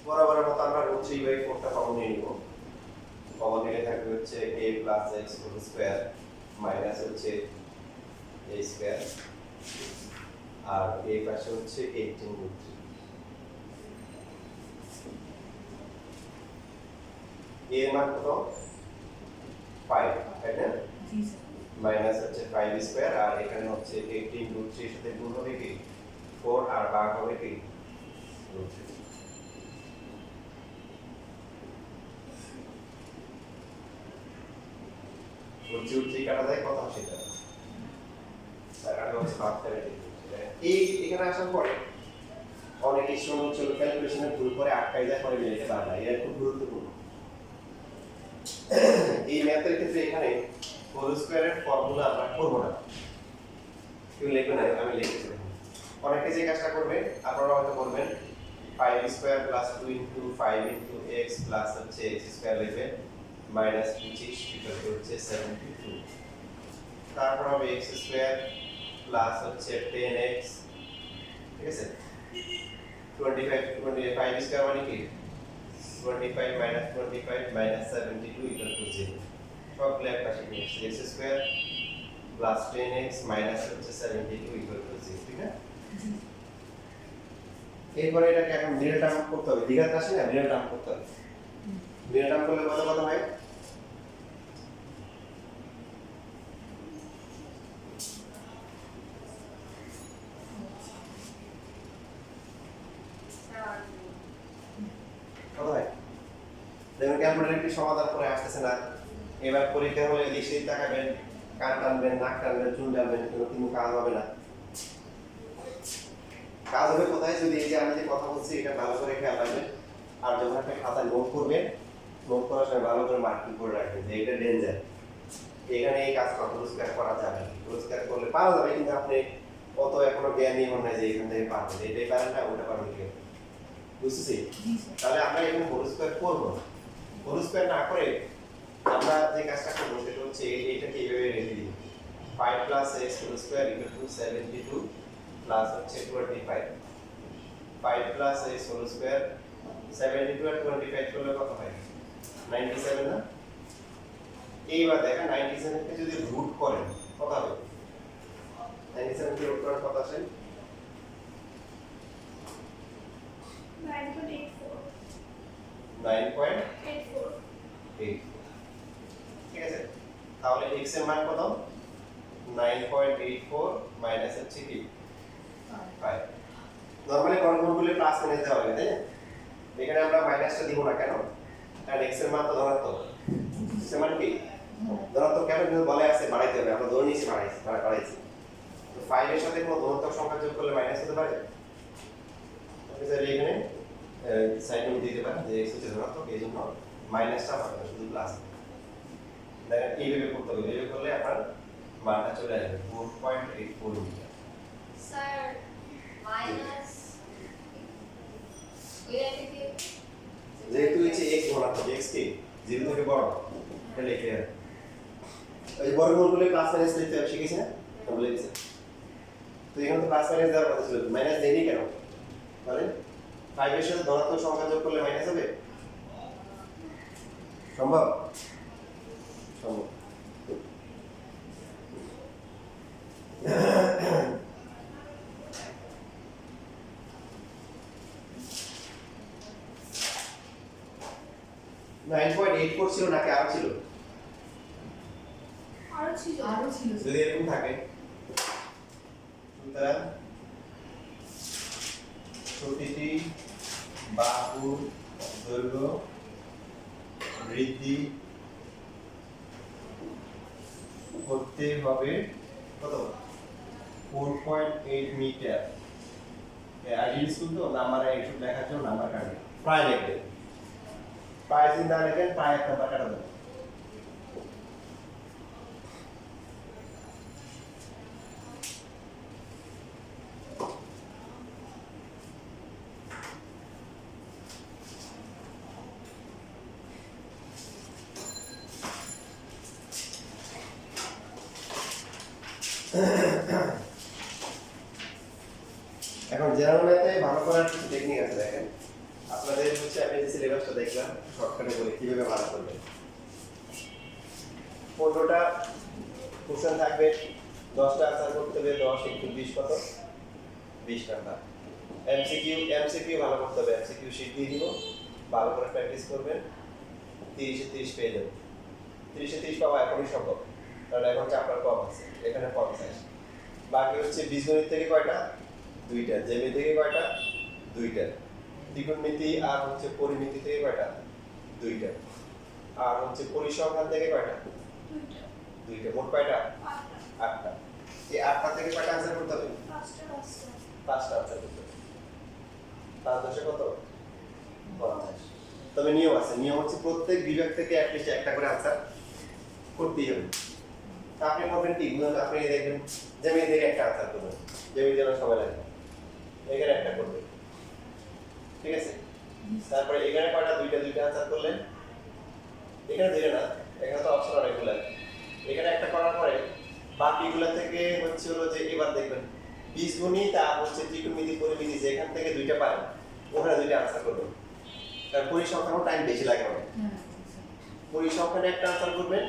S1: বরাবরের মতো আমরা √3/4টা কমন নিয়ে নিব। কমন নিলে থাকবে হচ্ছে a plus x whole square minus হচ্ছে a স্কয়ার, আর এই পাশে হচ্ছে 18√3। এর মান কত? 5, তাই না?
S2: জি স্যার।
S1: মাইনাস হচ্ছে 5 স্কয়ার, আর এখানে হচ্ছে 18√3 এর সাথে গুণ হবে কি 4, আর ভাগ হবে কি √3। √3 কাটা যায় কত আসে? এটা স্যার এটা হচ্ছে 5/3। এই এখানে আসার পরে অনেক স্টুডেন্ট হচ্ছে ক্যালকুলেশনে ভুল করে আটকাই যায়, পরে বের করতে পারে না। এটা খুব গুরুত্বপূর্ণ এই ম্যাথের ক্ষেত্রে। এখানে হোল স্কয়ারের ফর্মুলা আমরা করব না, কেউ লিখবে না, আমি লিখেছি। অনেকে যে কাজটা করবে, আপনারা হয়তো করবেন 5 square plus 2 into 5 into x plus হচ্ছে x স্কয়ার লিখবেন মাইনাস 25 ইকুয়াল টু হচ্ছে 72। তারপর হবে x স্কয়ার প্লাস হচ্ছে 10x, ঠিক আছে? 25 স্কয়ার মানে কি 25 মাইনাস 25 মাইনাস 72 ইকুয়াল টু 0। সবগুলো এক পাশে নিয়ে আসছি, x square plus 10x minus হচ্ছে 72 ইকুয়াল টু 0, ঠিক আছে? এরপরে এটাকে এখন মিডল টার্ম করতে হবে, দ্বিঘাত রাশি না, মিডল টার্ম করতে হবে। মিডল টার্ম করলে কত কত হয়? দেখুন ক্যালকুলেটর একটি সমাধান করে আসতেছে না। এবার পরীক্ষা হলে এদিকে তাকাবেন, কান টানবেন, নাক টানবেন, চুল টানবেন, কিন্তু কাজ হবে না। কাজ হবে কোথায়? যদি এই যে আমি যে কথা বলছি এটা ভালো করে খেয়াল রাখবেন, আর যখন একটা খাতায় নোট করবেন, নোট করার সময় ভালো করে মার্কিং করে রাখবেন যে এটা ডেঞ্জার, এখানে এই কাজটা পরিষ্কার করা যাবে না। পরিষ্কার করলে পারা যাবে, কিন্তু আপনি অত এখনো জ্ঞানী হন না যে এখান থেকে পারবেন, এটাই পারেন না, ওটা পারবেন কি বুঝতেছি? তাহলে আমরা এখানে পরিষ্কার করবো, পরিষ্কার না করে আমরা যে কাজটা করবো সেটা হচ্ছে এইটাকে এইভাবে রেখে দিই। 5 plus x whole square equal to 72 plus হচ্ছে 25। 5 প্লাস এক্স হোল স্কোয়ার 72 আর 25 করলে কত হয়? 97 না? এইবার দেখেন 97 কে যদি রুট করেন কত হবে? 97 কে রুট করার কত আসে?
S3: 9.84
S1: 9.84। ঠিক আছে, তাহলে x এর মান কত? 9.84 মাইনাস হচ্ছে কি 5। নরমালি বর্গমূলে প্লাস মাইনাস দেওয়া হয়, তাই না? এখানে আমরা মাইনাসটা দিব না কেন? কারণ x এর মান তো ধনাত্মক। x এর মান কি ধনাত্মক, কেন? কিন্তু বলে আছে বাড়াইতে হবে, আমরা ধরে নিয়েছি বাড়াইছি। তো 5 এর সাথে কোনো ধনাত্মক সংখ্যা যোগ করলে মাইনাস হতে পারে। আপনি চাইলে এখানে সাইড নোট দিতে পারেন যে x হচ্ছে ধনাত্মক, এই জন্য মাইনাসটা হবে না, শুধু প্লাস। দেখেন এইভাবে করতে হবে, এইভাবে করলে আপনার মানটা চলে আসবে 4.84 মিটার।
S4: স্যার মাইনাস এটা থেকে
S1: যেহেতু হচ্ছে x ধনাত্মক, x কি 0 থেকে বড়, এটা লিখে রাখেন। এই বর্গমূল করলে প্লাস মাইনাস লিখতে হবে, শিখেছি না? বলে দিয়েছি। তো এখানে তো প্লাস মাইনাস দেওয়ার কথা ছিল, মাইনাস দেয়নি কেন? বলেন 5 এর সাথে ধনাত্মক সংখ্যা যোগ করলে মাইনাস হবে? সম্ভব? সম্ভব। $9.84 ছিল নাকি আরো ছিল?
S3: আরো ছিল
S1: যদি এরকম থাকে সুতরাং প্রতিটি বাহুর দৈর্ঘ্য বৃদ্ধি করতে হবে কত? 4.8 মিটার। আইডিয়াল স্কুল তো নাম্বারে এইসব লেখার জন্য নাম্বার কাটবে, প্রায় লিখবে, প্রায় যদি না লেখেন প্রায় এক নাম্বার কাটা দেবে। এখন জেনারেল ম্যাথে ভালো করার কিছু টেকনিক আছে। দেখেন আপনাদের হচ্ছে আমি যে সিলেবাসটা দেখলাম শর্টকাটে বলে কিভাবে ভালো করবেন। 15টা কোশ্চেন থাকবে, 10টা আনসার করতে হবে, 10 × 20 কত? 20 নাম্বার। এমসিকিউ ভালো করতে হবে, এমসিকিউ শীট দিয়ে দিব, ভালো করে প্র্যাকটিস করবেন, 30 এ 30 পেয়ে যাবেন। 30 এ 30 পাওয়া এখনই সম্ভব, কারণ এখন চাপটা কম আছে, এখানে 50। বাকি হচ্ছে বীজগণিত থেকে কয়টা? 2টা। জ্যামিতি থেকে কয়টা? 2টা। ত্রিকোণমিতি আর হচ্ছে পরিমিতি থেকে কয়টা? 2টা। আর হচ্ছে পরিসংখ্যান থেকে কয়টা? 2টা। মোট কয়টা? 8টা। এই 8টা থেকে কয়টা आंसर করতে হবে? 5টা आंसर করতে হবে। 5 10 কত? 50। তবে নিয়ম আছে, নিয়ম হচ্ছে প্রত্যেক বিভাগ থেকে অ্যাটলিস্ট একটা করে आंसर করতেই হবে। তা আপনি করবেন কি? আপনি দেখবেন জ্যামিতি থেকে একটা आंसर করবেন, জ্যামিতি জন্য সময় লাগে, এখানে একটা করবেন, ঠিক আছে? তারপরে এখানে কয়টা? 2টা आंसर করলেন, এখানে দিলে না, এখানে তো অপশন অনেকগুলো আছে, এখানে একটা করার পরে বাকিগুলো থেকে হচ্ছে হলো যে এবার দেখবেন বীজগণিত আর হচ্ছে ত্রিকোণমিতি পরিমিতি যেখান থেকে 2টা পারেন ওখানে 2টা आंसर করবেন। কারণ পরিসংখ্যানও টাইম বেশি লাগে অনেক। পরিসংখ্যানে একটা आंसर করবেন,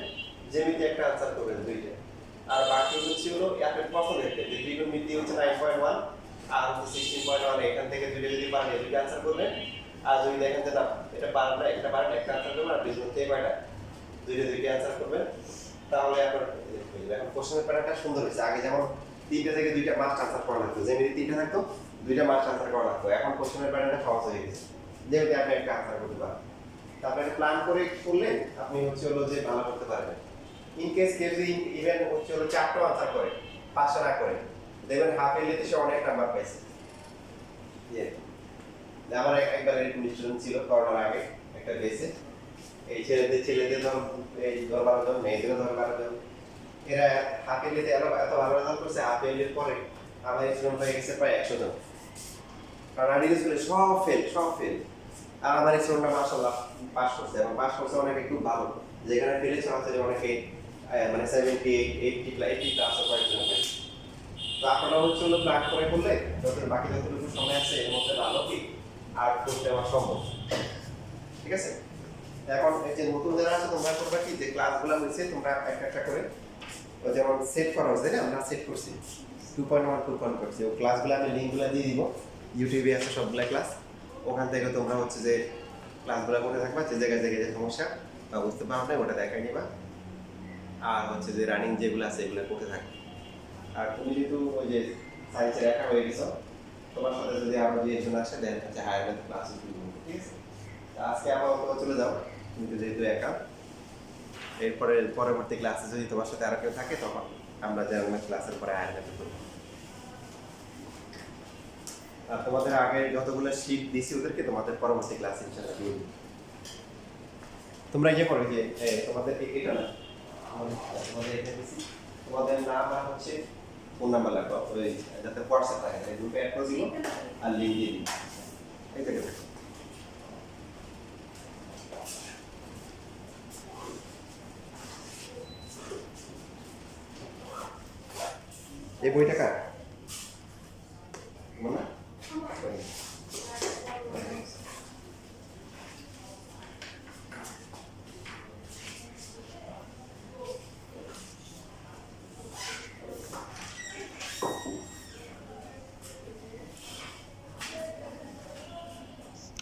S1: জ্যামিতি একটা आंसर করবেন, 2টা। আর বাকি হচ্ছে হলো আপনি প্রশ্ন দেখবেন যে ত্রিকোণমিতি হচ্ছে 9.1 আর হচ্ছে 16.1, এখান থেকে 2টা যদি পারেন 2টা आंसर করবেন। আর যদি দেখেন যে না এটা পারেন না, এটা পারেন, একটা आंसर করবেন। আর বীজগণিত থেকে কয়টা? 2টা आंसर করবেন। তাহলে আপনার এখন কোশ্চেনের প্যাটার্নটা সুন্দর হয়েছে। আগে যেমন 3টা থেকে 2টা মাস্ট आंसर করা লাগতো, জ্যামিতি 3টা থাকতো, 2টা মাস্ট आंसर করা লাগতো। এখন কোশ্চেনের প্যাটার্নটা সহজ হয়ে গেছে, যেহেতু আপনি একটা आंसर করতে পারেন। তারপরে প্ল্যান করে করলে আপনি হচ্ছে হলো যে ভালো করতে পারবেন। ইন কেস কেউ যদি ইভেন হচ্ছে হলো 4টা আনসার করে 5টা না করে, দেখবেন হাফ ইয়ারলিতে সে অনেক নাম্বার পাইছে। আমার একবার এরকম স্টুডেন্ট ছিল করোনার আগে একটা বেসে, এই ছেলেদের ধর এই 12 জন, মেয়েদেরও 12 জন, এরা হাফ ইয়ারলিতে এত ভালো রেজাল্ট করছে। হাফ ইয়ারলির পরে আমার স্টুডেন্ট হয়ে গেছে প্রায় 100 জন, কারণ আর্টিকেল স্কুলে সব ফেল। আর আমার স্টুডেন্টরা মাশাআল্লাহ পাস করছে, এবং পাস করছে অনেকে খুব ভালো, যেখানে ফেলেছে হচ্ছে যে অনেকে মানে 78 80 প্লাস কয়েকজন হয়। তো আপনারা হচ্ছে হলো প্ল্যান করে করলে বাকি যতটুকু সময় আছে এর মধ্যে ভালো কি আর করতে আমার সম্ভব। ঠিক আছে, এখন এই যে নতুন যারা আছে তোমরা করবা কি, যে ক্লাসগুলো হয়েছে তোমরা একটা করে ওই যেমন সেট করা হয়েছে না, আমরা সেট করছি 2.1 2.1 করছি। ও ক্লাসগুলো আমি লিঙ্কগুলো দিয়ে দিব, ইউটিউবে আছে সবগুলো ক্লাস, ওখান থেকে তোমরা হচ্ছে যে ক্লাসগুলো করতে থাকবা, যে জায়গায় যে সমস্যা বা বুঝতে পারো না ওটা দেখাই নিবা, আর হচ্ছে যে রানিং যেগুলো আছে এগুলো করতে থাকবে। আর তুমি যেহেতু ওই যে সায়েন্সের একা হয়ে গেছো, তোমার সাথে যদি আরো যে একজন আসে দেন হচ্ছে হায়ার ম্যাথ ক্লাস শুরু করবে। ঠিক আছে, আজকে আপাতত চলে যাও, তুমি তো যেহেতু একা। এরপরে পরবর্তী ক্লাসে যদি তোমার সাথে আরো কেউ থাকে তখন আমরা জেনারেল ক্লাসের পরে হায়ার ম্যাথ করবো। আর তোমাদের আগে যতগুলো শীট দিছি ওদেরকে তোমাদের পরবর্তী ক্লাসে ইনশাআল্লাহ দিয়ে দিই। তোমরা ইয়ে করো যে তোমাদের এটা না, তোমাদের এটা দিছি, তোমাদের নাম আর হচ্ছে ফোন নাম্বার লাগবে, ওই যাতে হোয়াটসঅ্যাপ থাকে এই দুটো অ্যাড করে দিব আর লিংক দিয়ে দিই। এই থেকে এই বইটা কার?